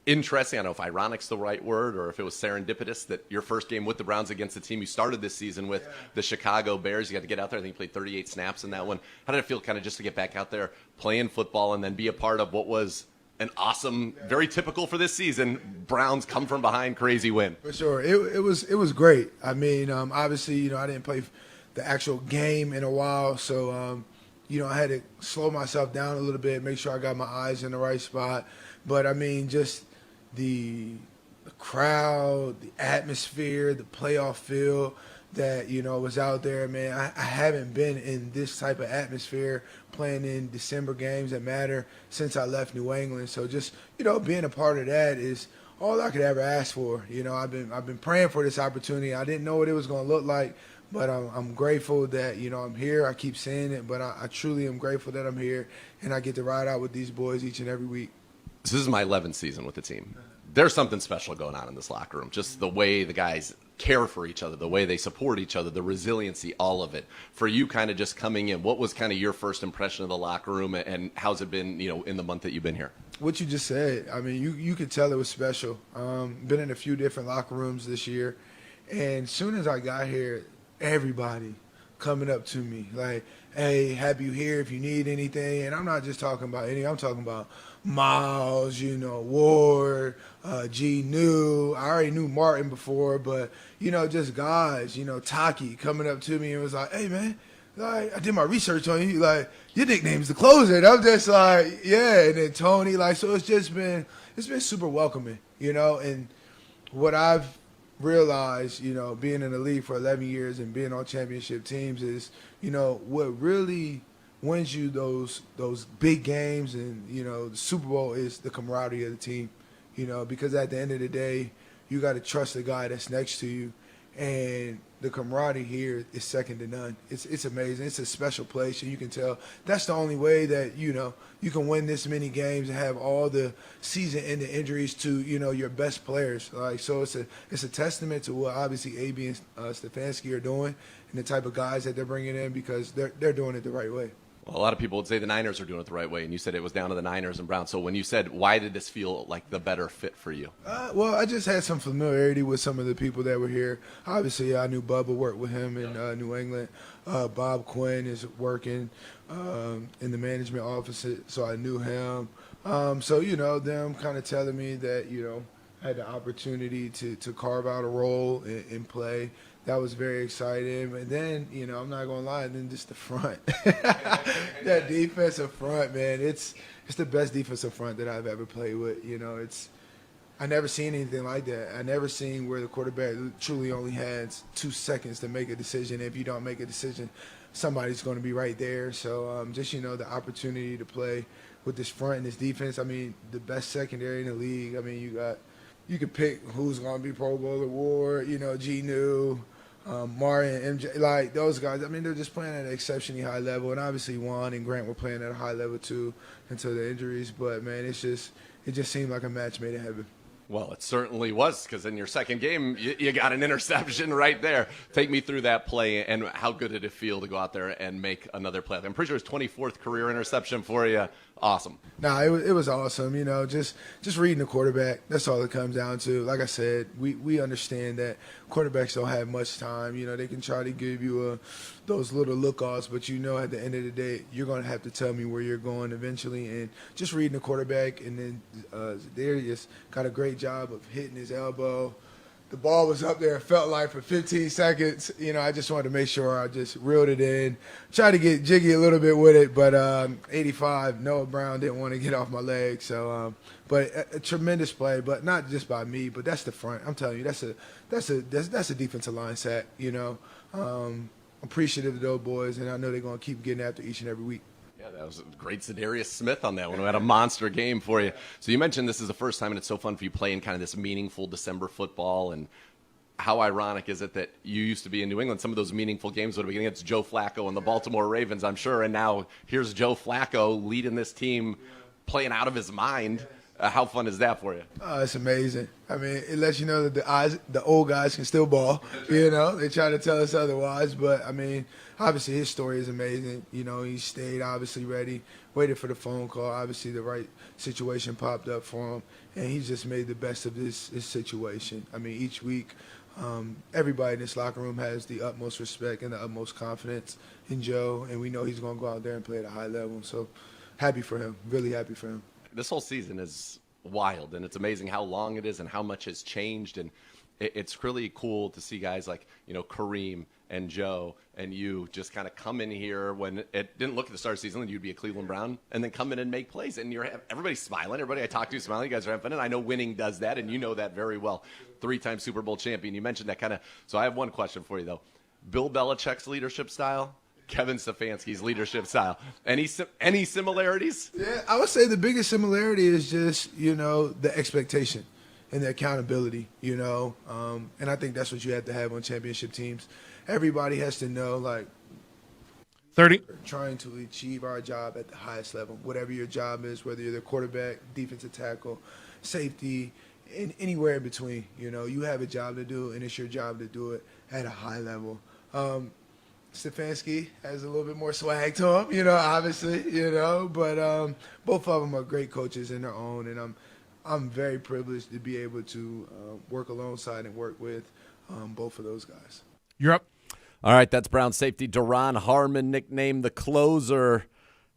interesting. I don't know if ironic's the right word or if it was serendipitous that your first game with the Browns against the team you started this season with, the Chicago Bears. You got to get out there. I think you played 38 snaps in that one. How did it feel kind of just to get back out there playing football and then be a part of what was an awesome, very typical for this season, Browns come from behind crazy win? For sure. It was great. I mean, obviously, I didn't play the actual game in a while, so, I had to slow myself down a little bit, make sure I got my eyes in the right spot. But, I mean, just the crowd, the atmosphere, the playoff feel that, was out there, man. I haven't been in this type of atmosphere playing in December games that matter since I left New England. So just, being a part of that is all I could ever ask for. I've been praying for this opportunity. I didn't know what it was going to look like, but I'm grateful that, I'm here. I keep saying it, but I truly am grateful that I'm here, and I get to ride out with these boys each and every week. This is my 11th season with the team. There's something special going on in this locker room. Just the way the guys care for each other, the way they support each other, the resiliency, all of it. For you kind of just coming in, what was kind of your first impression of the locker room, and how's it been, in the month that you've been here? What you just said, I mean, you could tell it was special. Been in a few different locker rooms this year, and as soon as I got here, everybody coming up to me like, hey, have you here if you need anything? And I'm not just talking about I'm talking about Miles, Ward, G. New. I already knew Martin before, but, just guys, Taki coming up to me and was like, hey, man, like, I did my research on you. Like, your nickname's the closer. And I'm just like, yeah. And then Tony, so it's been super welcoming, and what I've realized, being in the league for 11 years and being on championship teams is, what really wins you those big games and, the Super Bowl is the camaraderie of the team, because at the end of the day, you got to trust the guy that's next to you, and the camaraderie here is second to none. It's amazing. It's a special place, and you can tell that's the only way that, you can win this many games and have all the season-ending injuries to, your best players. So it's a testament to what obviously AB and Stefanski are doing and the type of guys that they're bringing in, because they're doing it the right way. Well, a lot of people would say the Niners are doing it the right way, and you said it was down to the Niners and Browns. So when you said, why did this feel like the better fit for you? Well, I just had some familiarity with some of the people that were here. Obviously, I knew Bubba, worked with him in New England. Bob Quinn is working in the management office, so I knew him. So, them kind of telling me that, I had the opportunity to carve out a role and play. That was very exciting. And then, I'm not going to lie, and then just the front. That defensive front, man, it's the best defensive front that I've ever played with. I never seen anything like that. I never seen where the quarterback truly only has 2 seconds to make a decision. If you don't make a decision, somebody's going to be right there. So just, the opportunity to play with this front and this defense. I mean, the best secondary in the league. I mean, you could pick who's going to be Pro Bowler, Ward, Genu, Martin, MJ, like those guys. I mean, they're just playing at an exceptionally high level. And obviously Juan and Grant were playing at a high level too until the injuries. But, man, it just seemed like a match made in heaven. Well, it certainly was, because in your second game, you got an interception right there. Take me through that play and how good did it feel to go out there and make another play? I'm pretty sure it's 24th career interception for you. Awesome. Nah, it was awesome. Just reading the quarterback. That's all it comes down to. Like I said, we understand that quarterbacks don't have much time. They can try to give you those little look-offs, but at the end of the day, you're going to have to tell me where you're going eventually. And just reading the quarterback, and then Darius got a great job of hitting his elbow. The ball was up there, it felt like, for 15 seconds. I just wanted to make sure I just reeled it in. Tried to get jiggy a little bit with it, but 85, Noah Brown didn't want to get off my leg. So, but a tremendous play, but not just by me, but that's the front. I'm telling you, that's a defensive line sack. Appreciative of those boys, and I know they're going to keep getting after each and every week. Yeah, that was a great Zadarius Smith on that one. We had a monster game for you. So you mentioned this is the first time, and it's so fun for you playing kind of this meaningful December football. And how ironic is it that you used to be in New England? Some of those meaningful games would have been against Joe Flacco and the Baltimore Ravens, I'm sure. And now here's Joe Flacco leading this team, playing out of his mind. How fun is that for you? It's amazing. I mean, it lets you know that the old guys can still ball. They try to tell us otherwise, but I mean, obviously his story is amazing. He stayed obviously ready, waited for the phone call. Obviously the right situation popped up for him, and he's just made the best of this situation. I mean, each week, everybody in this locker room has the utmost respect and the utmost confidence in Joe, and we know he's going to go out there and play at a high level. So happy for him, really happy for him. This whole season is wild, and it's amazing how long it is and how much has changed. And it's really cool to see guys like, Kareem and Joe and you just kind of come in here when it didn't look at the start of the season and you'd be a Cleveland Brown, and then come in and make plays. And everybody's smiling. Everybody I talk to is smiling. You guys are having fun. And I know winning does that, and you know that very well. 3-time Super Bowl champion. You mentioned that kind of. So I have one question for you, though. Bill Belichick's leadership style, Kevin Stefanski's leadership style. Any similarities? Yeah, I would say the biggest similarity is just, the expectation and the accountability, and I think that's what you have to have on championship teams. Everybody has to know, 30. Trying to achieve our job at the highest level, whatever your job is, whether you're the quarterback, defensive tackle, safety, and anywhere in between. You have a job to do, and it's your job to do it at a high level. Stefanski has a little bit more swag to him, obviously, but both of them are great coaches in their own, and I'm very privileged to be able to work alongside and work with both of those guys. You're up. All right, that's Brown safety Duron Harmon, nicknamed the closer.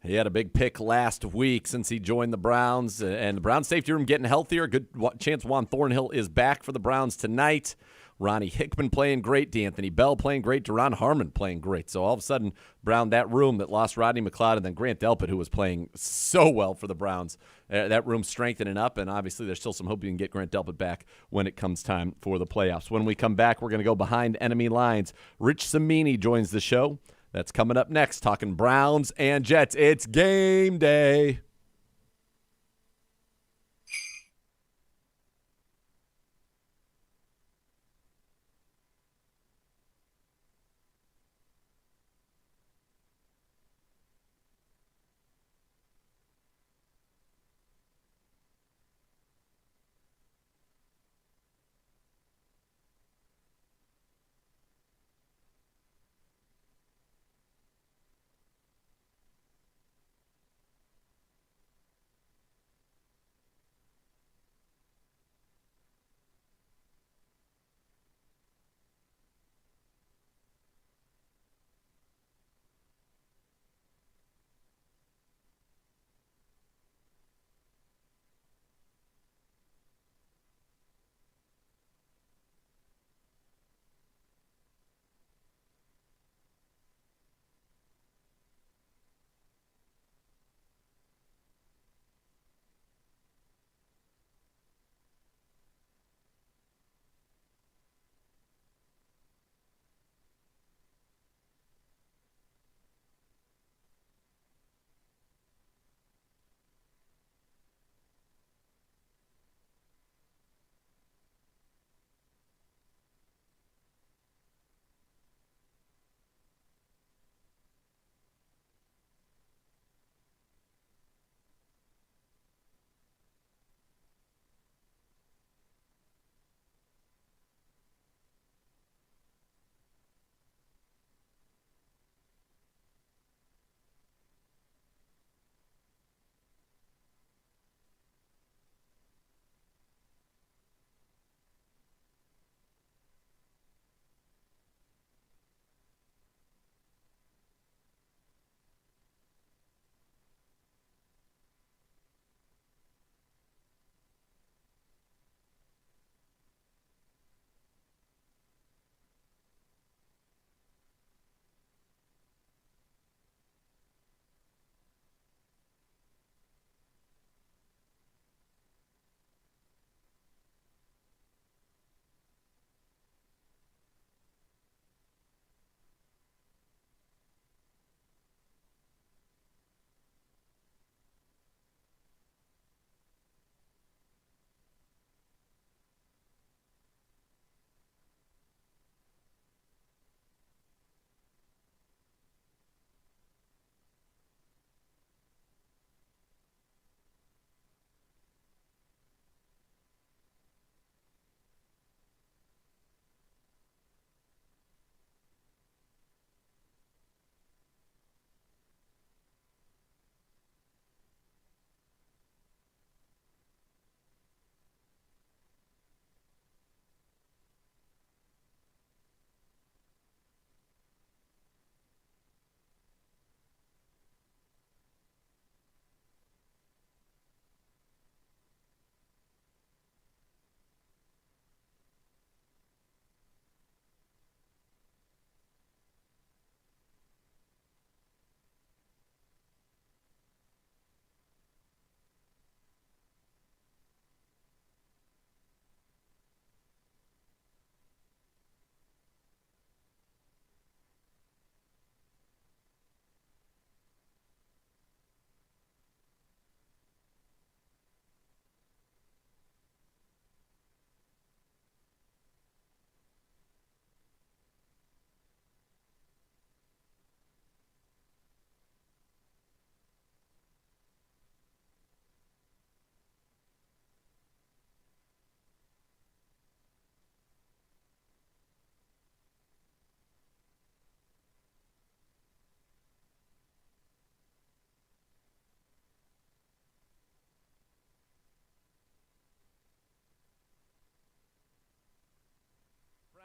He had a big pick last week since he joined the Browns, and the Browns safety room getting healthier. Good chance Juan Thornhill is back for the Browns tonight. Ronnie Hickman playing great, D'Anthony Bell playing great, Duron Harmon playing great. So all of a sudden, Brown, that room that lost Rodney McLeod and then Grant Delpit, who was playing so well for the Browns, that room strengthening up, and obviously there's still some hope you can get Grant Delpit back when it comes time for the playoffs. When we come back, we're going to go behind enemy lines. Rich Cimini joins the show. That's coming up next, talking Browns and Jets. It's game day.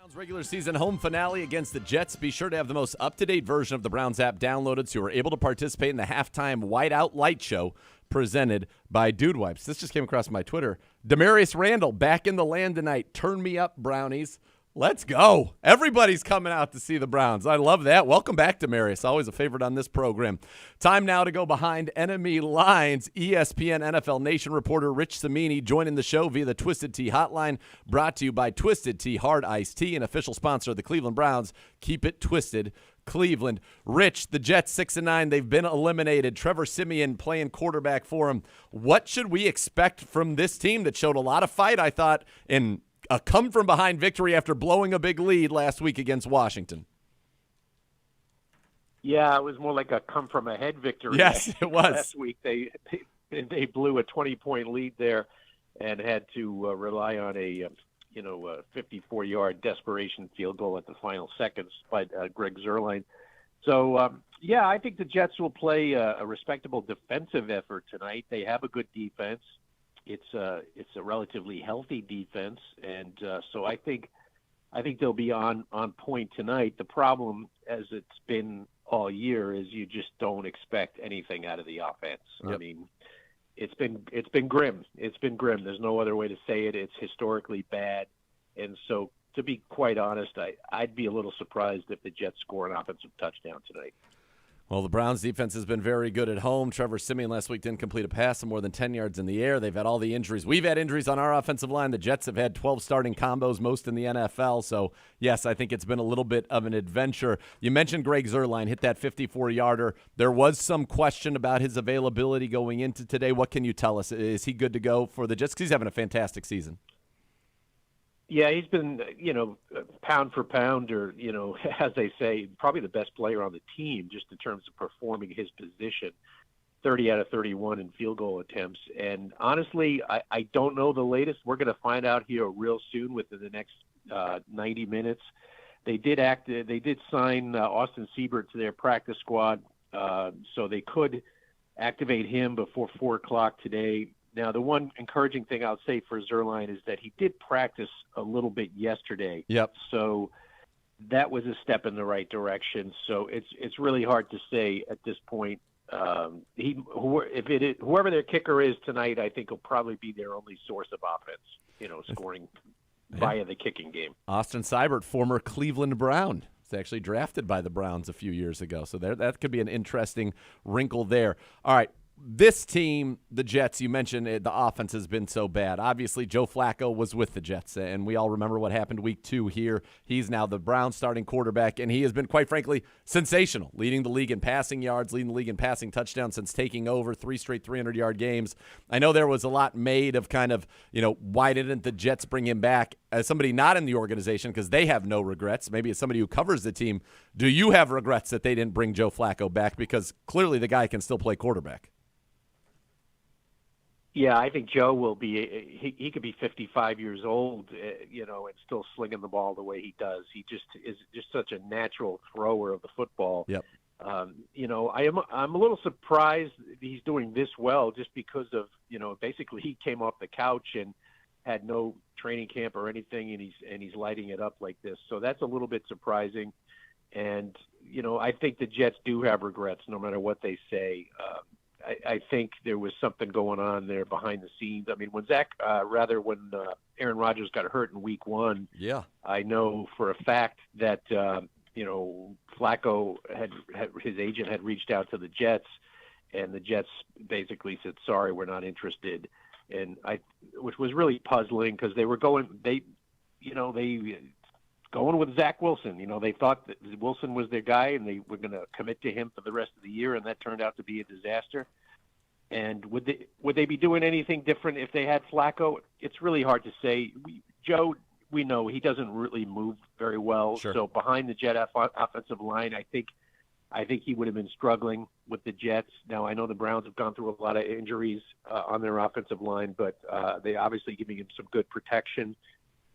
Browns regular season home finale against the Jets. Be sure to have the most up-to-date version of the Browns app downloaded so you are able to participate in the halftime whiteout light show presented by Dude Wipes. This just came across my Twitter. Demarius Randall back in the land tonight. Turn me up, Brownies. Let's go. Everybody's coming out to see the Browns. I love that. Welcome back, Demarius. Always a favorite on this program. Time now to go behind enemy lines. ESPN NFL Nation reporter Rich Cimini joining the show via the Twisted Tea hotline, brought to you by Twisted Tea Hard Iced Tea, an official sponsor of the Cleveland Browns. Keep it twisted, Cleveland. Rich, the Jets 6-9. They've been eliminated. Trevor Siemian playing quarterback for him. What should we expect from this team that showed a lot of fight, I thought, in a come-from-behind victory after blowing a big lead last week against Washington? Yeah, it was more like a come-from-ahead victory. Yes, it was. Last week they blew a 20-point lead there and had to rely on a 54-yard desperation field goal at the final seconds by Greg Zuerlein. So, I think the Jets will play a respectable defensive effort tonight. They have a good defense. It's a relatively healthy defense, and so I think they'll be on point tonight. The problem, as it's been all year, is you just don't expect anything out of the offense. Yep. I mean, it's been grim. It's been grim. There's no other way to say it. It's historically bad, and so to be quite honest, I'd be a little surprised if the Jets score an offensive touchdown tonight. Well, the Browns' defense has been very good at home. Trevor Siemian last week didn't complete a pass of more than 10 yards in the air. They've had all the injuries. We've had injuries on our offensive line. The Jets have had 12 starting combos, most in the NFL. So, yes, I think it's been a little bit of an adventure. You mentioned Greg Zuerlein hit that 54-yarder. There was some question about his availability going into today. What can you tell us? Is he good to go for the Jets? Because he's having a fantastic season. Yeah, he's been, pound for pound, or, as they say, probably the best player on the team just in terms of performing his position, 30 out of 31 in field goal attempts. And honestly, I don't know the latest. We're going to find out here real soon within the next 90 minutes. They did sign Austin Siebert to their practice squad, so they could activate him before 4 o'clock today. Now, the one encouraging thing I'll say for Zuerlein is that he did practice a little bit yesterday. Yep. So that was a step in the right direction. So it's really hard to say at this point. Whoever their kicker is tonight, I think will probably be their only source of offense, scoring via the kicking game. Austin Seibert, former Cleveland Brown. He's actually drafted by the Browns a few years ago. So that could be an interesting wrinkle there. All right. This team, the Jets, you mentioned the offense has been so bad. Obviously, Joe Flacco was with the Jets, and we all remember what happened week 2 here. He's now the Browns starting quarterback, and he has been, quite frankly, sensational, leading the league in passing yards, leading the league in passing touchdowns since taking over 3 straight 300-yard games. I know there was a lot made of kind of, why didn't the Jets bring him back as somebody not in the organization because they have no regrets. Maybe as somebody who covers the team, do you have regrets that they didn't bring Joe Flacco back? Because clearly the guy can still play quarterback. Yeah, I think Joe will be. He could be 55 years old, and still slinging the ball the way he does. He just is just such a natural thrower of the football. Yep. I'm a little surprised he's doing this well, just because of basically he came off the couch and had no training camp or anything, and he's lighting it up like this. So that's a little bit surprising. And I think the Jets do have regrets, no matter what they say. I think there was something going on there behind the scenes. I mean, when Aaron Rodgers got hurt in week 1, yeah, I know for a fact that, Flacco his agent had reached out to the Jets, and the Jets basically said, sorry, we're not interested. And which was really puzzling because they were going with Zach Wilson. They thought that Wilson was their guy and they were going to commit to him for the rest of the year, and that turned out to be a disaster. And would they be doing anything different if they had Flacco? It's really hard to say. Joe, we know he doesn't really move very well. Sure. So behind the Jet offensive line, I think he would have been struggling with the Jets. Now, I know the Browns have gone through a lot of injuries on their offensive line, but they obviously giving him some good protection.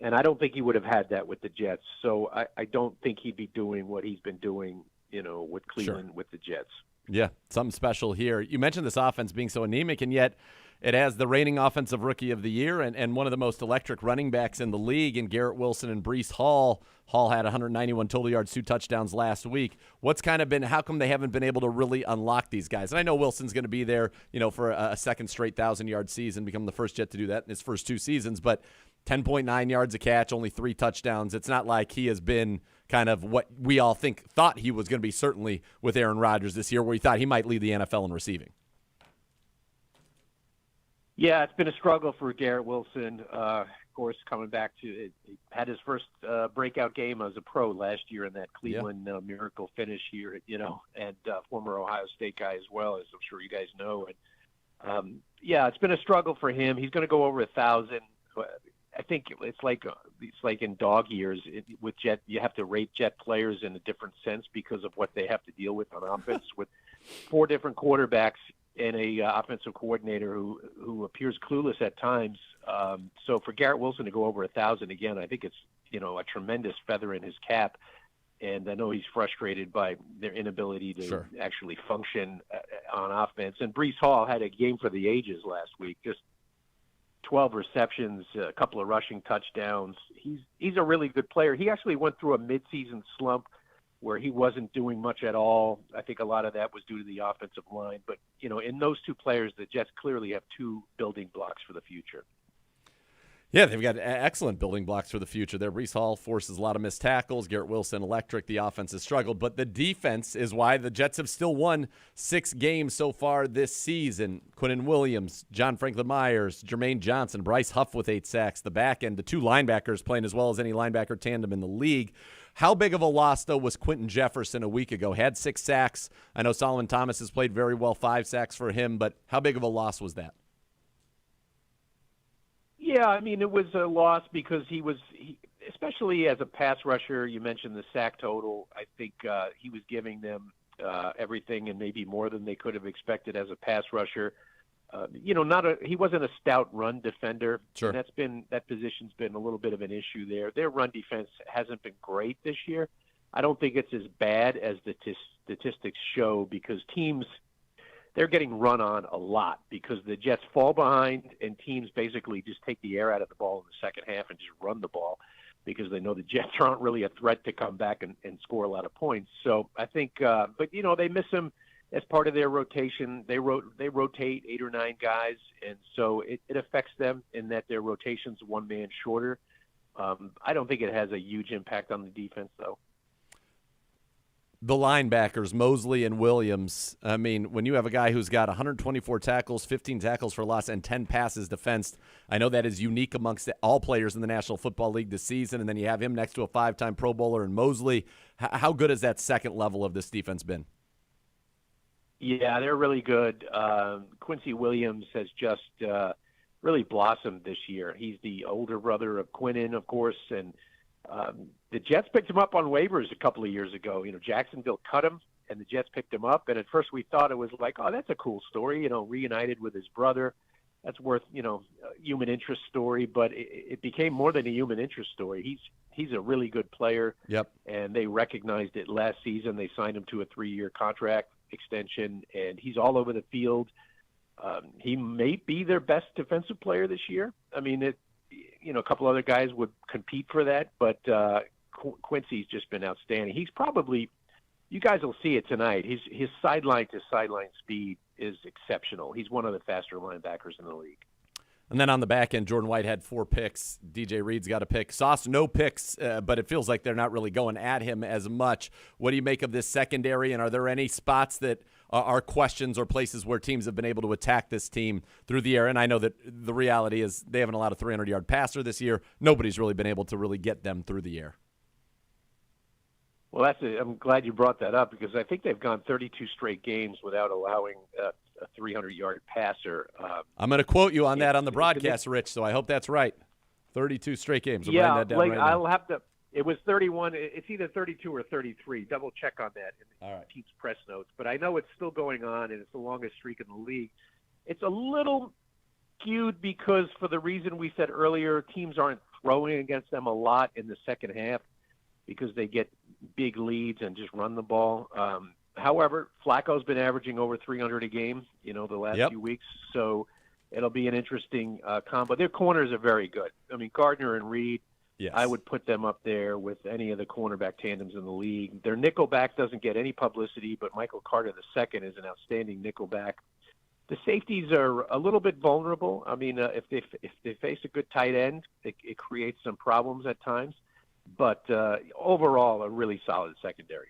And I don't think he would have had that with the Jets. So I don't think he'd be doing what he's been doing, with Cleveland, Sure. with the Jets. Yeah, something special here. You mentioned this offense being so anemic, and yet It has the reigning offensive rookie of the year and one of the most electric running backs in the league in Garrett Wilson and Breece Hall. Hall had 191 total yards, 2 touchdowns last week. What's kind of been, how come they haven't been able to really unlock these guys? And I know Wilson's going to be there, for a second straight 1,000-yard season, become the first Jet to do that in his first 2 seasons, but 10.9 yards a catch, only 3 touchdowns. It's not like he has been kind of what we all thought he was going to be, certainly with Aaron Rodgers this year, where we thought he might lead the NFL in receiving. Yeah, it's been a struggle for Garrett Wilson. Of course, coming back to it, he had his first breakout game as a pro last year in that Cleveland miracle finish here, and former Ohio State guy as well, as I'm sure you guys know. And it's been a struggle for him. He's going to go over 1,000. I think it's like in dog years with Jet. You have to rate Jet players in a different sense because of what they have to deal with on offense with 4 different quarterbacks and a offensive coordinator who appears clueless at times. So for Garrett Wilson to go over 1,000 again, I think it's a tremendous feather in his cap. And I know he's frustrated by their inability to actually function on offense. And Breece Hall had a game for the ages last week. Just 12 receptions, a couple of rushing touchdowns. He's a really good player. He actually went through a midseason slump where he wasn't doing much at all. I think a lot of that was due to the offensive line. But, in those 2 players, the Jets clearly have 2 building blocks for the future. Yeah, they've got excellent building blocks for the future there. Breece Hall forces a lot of missed tackles. Garrett Wilson, electric. The offense has struggled. But the defense is why the Jets have still won 6 games so far this season. Quinnen Williams, John Franklin Myers, Jermaine Johnson, Bryce Huff with 8 sacks. The back end, the 2 linebackers playing as well as any linebacker tandem in the league. How big of a loss, though, was Quentin Jefferson a week ago? Had 6 sacks. I know Solomon Thomas has played very well, 5 sacks for him. But how big of a loss was that? Yeah, I mean, it was a loss because he especially as a pass rusher, you mentioned the sack total. I think he was giving them everything and maybe more than they could have expected as a pass rusher. He wasn't a stout run defender. Sure. And that position's been a little bit of an issue there. Their run defense hasn't been great this year. I don't think it's as bad as the statistics show because they're getting run on a lot because the Jets fall behind and teams basically just take the air out of the ball in the second half and just run the ball because they know the Jets aren't really a threat to come back and score a lot of points. So I think, but they miss him as part of their rotation. They rotate 8 or 9 guys, and so it affects them in that their rotation's 1 man shorter. I don't think it has a huge impact on the defense, though. The linebackers, Mosley and Williams, I mean, when you have a guy who's got 124 tackles, 15 tackles for loss, and 10 passes defensed, I know that is unique amongst all players in the National Football League this season, and then you have him next to a 5-time Pro Bowler in Mosley. How good has that second level of this defense been? Yeah, they're really good. Quincy Williams has just really blossomed this year. He's the older brother of Quinnen, of course, and the Jets picked him up on waivers a couple of years ago. Jacksonville cut him, and the Jets picked him up. And at first we thought it was like, oh, that's a cool story, reunited with his brother. That's worth, a human interest story. But it became more than a human interest story. He's a really good player. Yep. And they recognized it last season. They signed him to a 3-year contract extension, and he's all over the field. He may be their best defensive player this year. I mean, a couple other guys would compete for that, but Quincy's just been outstanding. He's probably, you guys will see it tonight, his sideline-to-sideline speed is exceptional. He's one of the faster linebackers in the league. And then on the back end, Jordan White had 4 picks. DJ Reed's got a pick. Sauce, no picks, but it feels like they're not really going at him as much. What do you make of this secondary, and are there any spots that are questions or places where teams have been able to attack this team through the air? And I know that the reality is they haven't allowed a 300-yard passer this year. Nobody's really been able to really get them through the air. Well, I'm glad you brought that up because I think they've gone 32 straight games without allowing a 300-yard passer. I'm going to quote you on that on the broadcast, Rich, so I hope that's right. 32 straight games. I'm yeah, writing that down right now. I'll have to – it was 31. It's either 32 or 33. Double check on that in the team's press notes. But I know it's still going on, and it's the longest streak in the league. It's a little skewed because for the reason we said earlier, teams aren't throwing against them a lot in the second half because they get big leads and just run the ball. However, Flacco's been averaging over 300 a game, the last few weeks. So it'll be an interesting combo. Their corners are very good. I mean, Gardner and Reed, Yes. I would put them up there with any of the cornerback tandems in the league. Their nickelback doesn't get any publicity, but Michael Carter II is an outstanding nickelback. The safeties are a little bit vulnerable. I mean, if they face a good tight end, it creates some problems at times. But overall, a really solid secondary.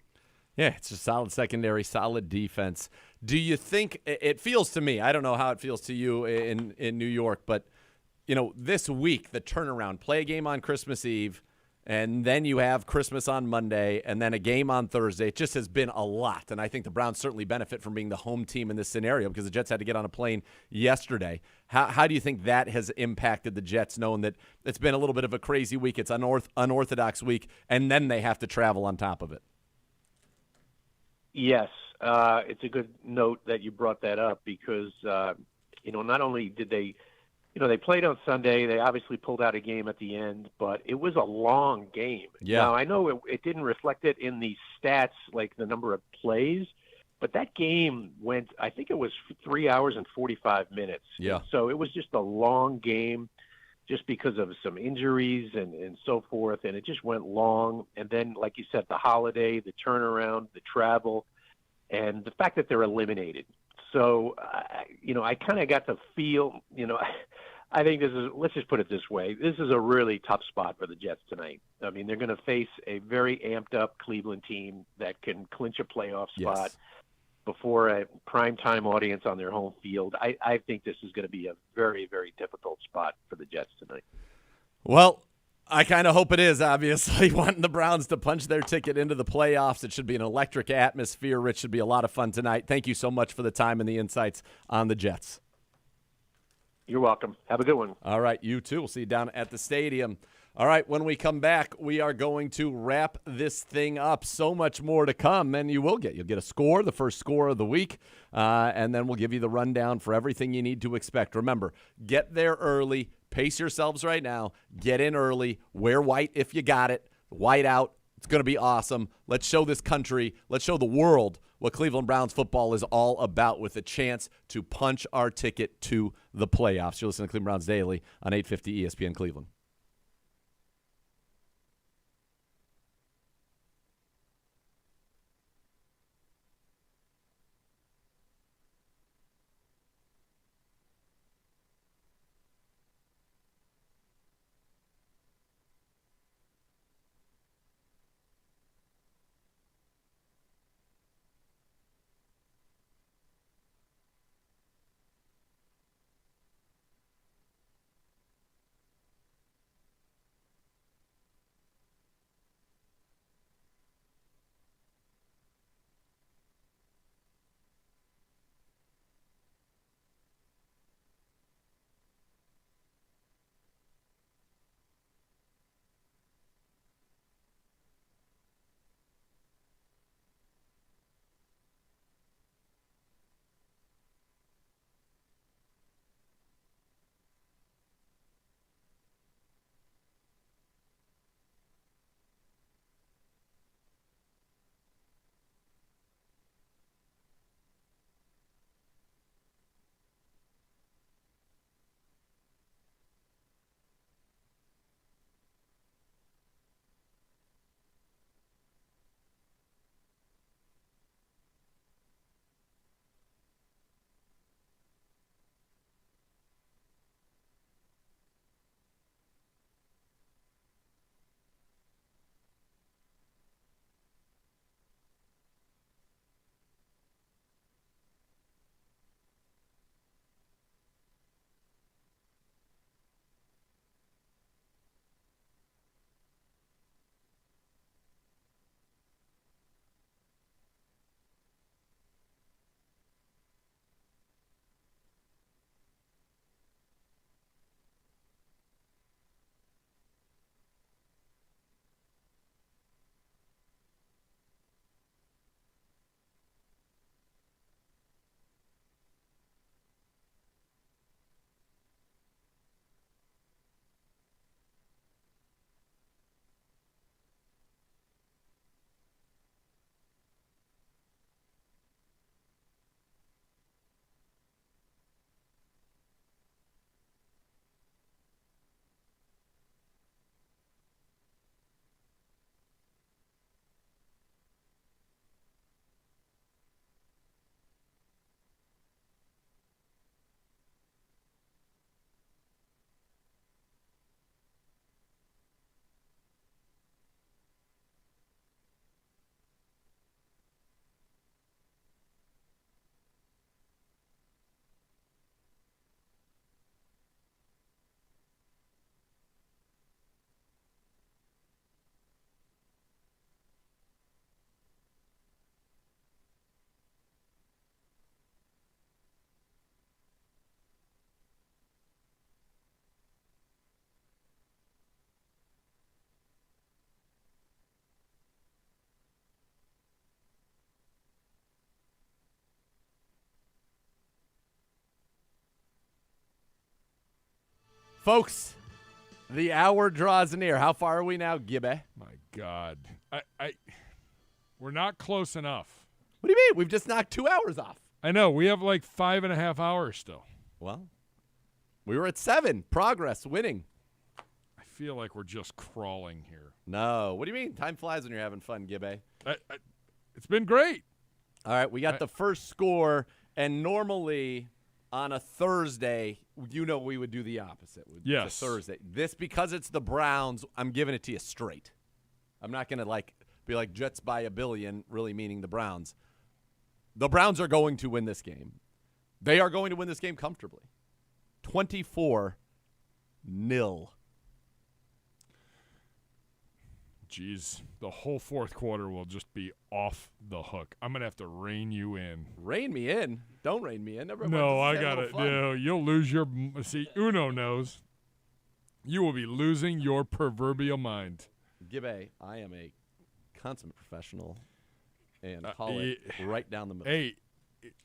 Yeah, it's a solid secondary, solid defense. Do you think it feels to me? I don't know how it feels to you in New York, but this week the turnaround: play a game on Christmas Eve, and then you have Christmas on Monday, and then a game on Thursday. It just has been a lot, and I think the Browns certainly benefit from being the home team in this scenario because the Jets had to get on a plane yesterday. How do you think that has impacted the Jets, knowing that it's been a little bit of a crazy week, it's an unorthodox week, and then they have to travel on top of it? Yes, it's a good note that you brought that up because, not only did they played on Sunday. They obviously pulled out a game at the end, but it was a long game. Yeah. Now, I know it didn't reflect it in the stats, like the number of plays, but that game went, I think it was 3 hours and 45 minutes. Yeah. So it was just a long game just because of some injuries and so forth, and it just went long. And then, like you said, the holiday, the turnaround, the travel, and the fact that they're eliminated. So, I kind of got the feel, I think let's just put it this way. This is a really tough spot for the Jets tonight. I mean, they're going to face a very amped up Cleveland team that can clinch a playoff spot before a primetime audience on their home field. I think this is going to be a very, very difficult spot for the Jets tonight. Well, I kind of hope it is, obviously, wanting the Browns to punch their ticket into the playoffs. It should be an electric atmosphere. Rich, should be a lot of fun tonight. Thank you so much for the time and the insights on the Jets. You're welcome. Have a good one. All right, you too. We'll see you down at the stadium. All right, when we come back, we are going to wrap this thing up. So much more to come, and you'll get a score, the first score of the week, and then we'll give you the rundown for everything you need to expect. Remember, get there early. Pace yourselves right now. Get in early. Wear white if you got it. White out. It's going to be awesome. Let's show this country, let's show the world what Cleveland Browns football is all about with a chance to punch our ticket to the playoffs. You're listening to Cleveland Browns Daily on 850 ESPN Cleveland. Folks, the hour draws near. How far are we now, Gibby? My God. We're not close enough. What do you mean? We've just knocked 2 hours off. I know. We have like 5.5 hours still. Well, we were at 7. Progress, winning. I feel like we're just crawling here. No. What do you mean? Time flies when you're having fun, Gibby. It's been great. All right, we got the first score, and normally on a Thursday, we would do the opposite. Yes. It's a Thursday. This, because it's the Browns, I'm giving it to you straight. I'm not going to be like Jets by a billion, really meaning the Browns. The Browns are going to win this game. They are going to win this game comfortably. 24-0. Jeez, the whole fourth quarter will just be off the hook. I'm going to have to rein you in. Rein me in? Don't rein me in. No, I got it. No, you'll lose your – see, Uno knows. You will be losing your proverbial mind. Gibby, I am a consummate professional and call it right down the middle. Hey,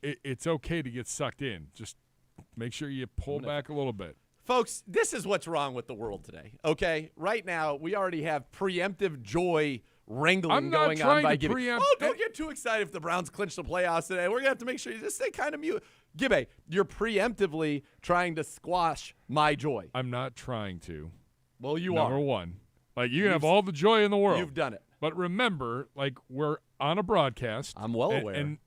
it's okay to get sucked in. Just make sure you pull back a little bit. Folks, this is what's wrong with the world today, okay? Right now, we already have preemptive joy wrangling going on by Gibby. Don't get too excited if the Browns clinch the playoffs today. We're going to have to make sure you just stay kind of mute. Gibby, you're preemptively trying to squash my joy. I'm not trying to. Well, you Number are. one. You can have all the joy in the world. You've done it. But remember, we're on a broadcast. I'm well aware. And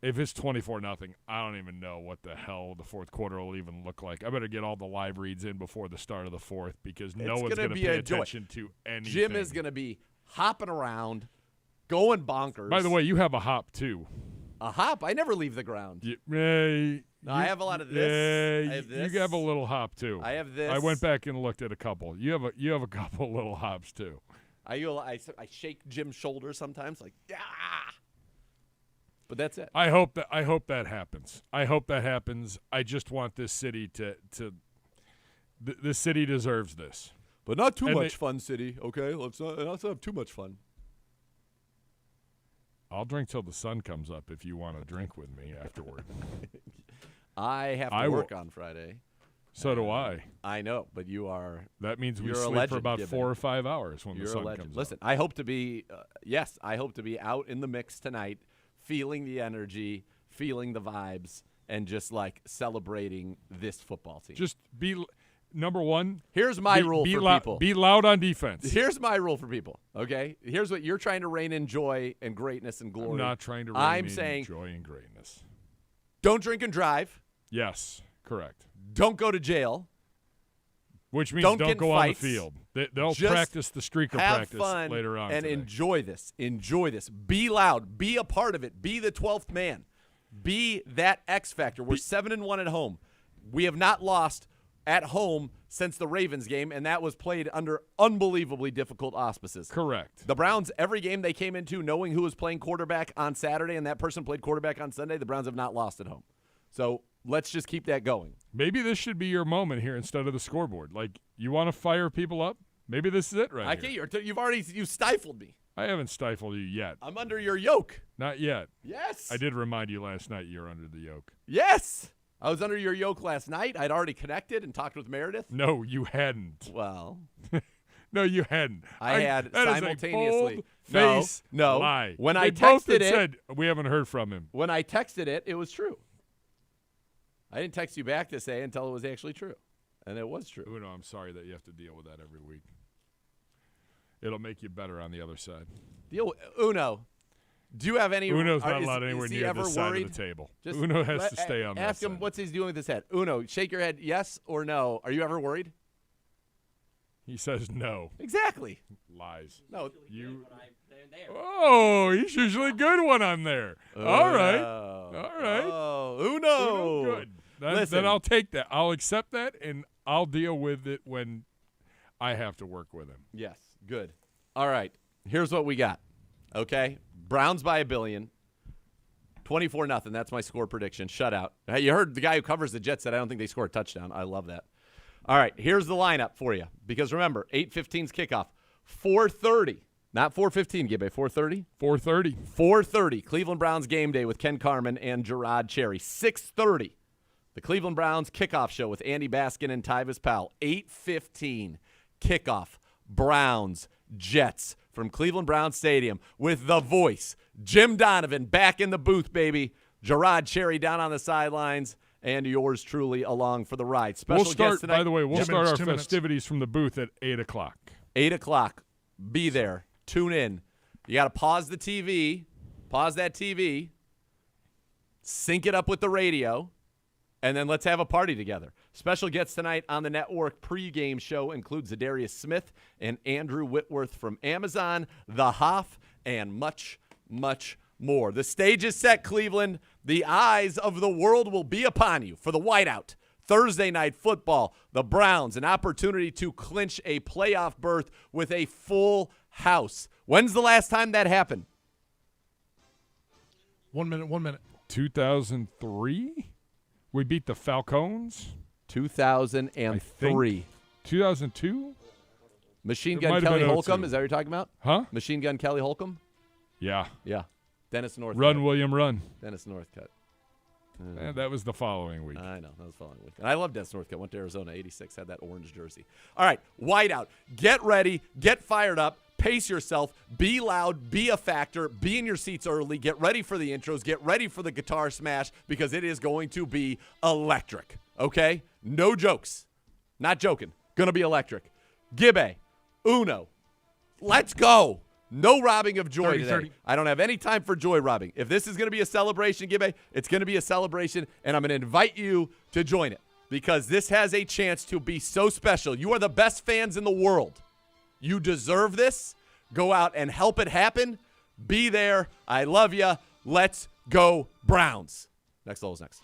if it's 24-0, I don't even know what the hell the fourth quarter will even look like. I better get all the live reads in before the start of the fourth because no one's going to pay attention to anything. Jim is going to be hopping around, going bonkers. By the way, you have a hop, too. A hop? I never leave the ground. I have a lot of this. I have this. You have a little hop, too. I have this. I went back and looked at a couple. You have a couple little hops, too. I shake Jim's shoulder sometimes, yeah. But that's it. I hope that happens. I hope that happens. I just want this city to this city deserves this. But not too much fun, city. Okay, let's not have too much fun. I'll drink till the sun comes up if you want to drink with me afterward. I have to work on Friday. So do I. I know, but you are. That means we sleep for about 4 or 5 hours when the sun comes up. Listen, I hope to be. I hope to be out in the mix tonight, feeling the energy, feeling the vibes, and just celebrating this football team. Just be number one. Here's my rule for people. Be loud on defense. Here's my rule for people. Okay. Here's what you're trying to rein in: joy and greatness and glory. I'm not trying to rein in joy and greatness. Don't drink and drive. Yes, correct. Don't go to jail. Which means don't go on the field. They'll practice the streaker practice fun later on. And today. enjoy this. Enjoy this. Be loud. Be a part of it. Be the 12th man. Be that X factor. We're 7-1 at home. We have not lost at home since the Ravens game, and that was played under unbelievably difficult auspices. Correct. The Browns, every game they came into knowing who was playing quarterback on Saturday and that person played quarterback on Sunday, the Browns have not lost at home. So let's just keep that going. Maybe this should be your moment here instead of the scoreboard. You want to fire people up? Maybe this is it right here. You stifled me. I haven't stifled you yet. I'm under your yoke. Not yet. Yes. I did remind you last night you're under the yoke. Yes. I was under your yoke last night. I'd already connected and talked with Meredith. No, you hadn't. Well. No, you hadn't. I had simultaneously. Face no lie. When they I both texted it, said we haven't heard from him. When I texted it, it was true. I didn't text you back to say until it was actually true, and it was true. Uno, I'm sorry that you have to deal with that every week. It'll make you better on the other side. Uno, do you have any? Uno's not allowed anywhere near this side worried? of the table. Just Uno has to stay on that Ask him side. what's he's doing with his head. Uno, shake your head yes or no. Are you ever worried? He says no. Exactly. Lies. No. You. Oh, he's usually good when I'm there. All right. Oh, Uno. Uno good. Then I'll take that. I'll accept that, and I'll deal with it when I have to work with him. Yes. Good. All right. Here's what we got. Okay. Browns by a billion. 24-0. That's my score prediction. Shutout. Hey, you heard the guy who covers the Jets said I don't think they score a touchdown. I love that. All right. Here's the lineup for you. Because remember, 8:15's kickoff. 4:30. Not 4:15, Gibby. 4:30? 4:30. 4:30. Cleveland Browns game day with Ken Carman and Gerard Cherry. 6:30. The Cleveland Browns kickoff show with Andy Baskin and Tyvis Powell. 8:15 kickoff. Browns, Jets from Cleveland Browns Stadium with the voice. Jim Donovan back in the booth, baby. Gerard Cherry down on the sidelines. And yours truly along for the ride. Special guest tonight. By the way, we'll start our 2 minutes. festivities from the booth at 8 o'clock. 8 o'clock. Be there. Tune in. You got to pause the TV. Pause that TV. Sync it up with the radio. And then let's have a party together. Special guests tonight on the network pregame show includes Zadarius Smith and Andrew Whitworth from Amazon, The Hof, and much, much more. The stage is set, Cleveland. The eyes of the world will be upon you for the whiteout. Thursday night football, the Browns, an opportunity to clinch a playoff berth with a full house. When's the last time that happened? 1 minute. 2003? We beat the Falcons? 2003. 2002? Machine It Gun might have Kelly been Holcomb, 02. is that what you're talking about? Huh? Machine Gun Kelly Holcomb? Yeah. Yeah. Dennis Northcutt. Run, William, run. Dennis Northcutt. And that was the following week. I know. That was the following week. And I love Dennis Northcutt. Went to Arizona, 86, had that orange jersey. All right, whiteout. Get ready. Get fired up. Pace yourself. Be loud. Be a factor. Be in your seats early. Get ready for the intros. Get ready for the guitar smash because it is going to be electric. Okay? No jokes. Not joking. Going to be electric. Gibbe. Uno. Let's go. No robbing of joy 30, today. 30. I don't have any time for joy robbing. If this is going to be a celebration, Gibbe, it's going to be a celebration, and I'm going to invite you to join it because this has a chance to be so special. You are the best fans in the world. You deserve this. Go out and help it happen. Be there. I love you. Let's go Browns. Next level's next.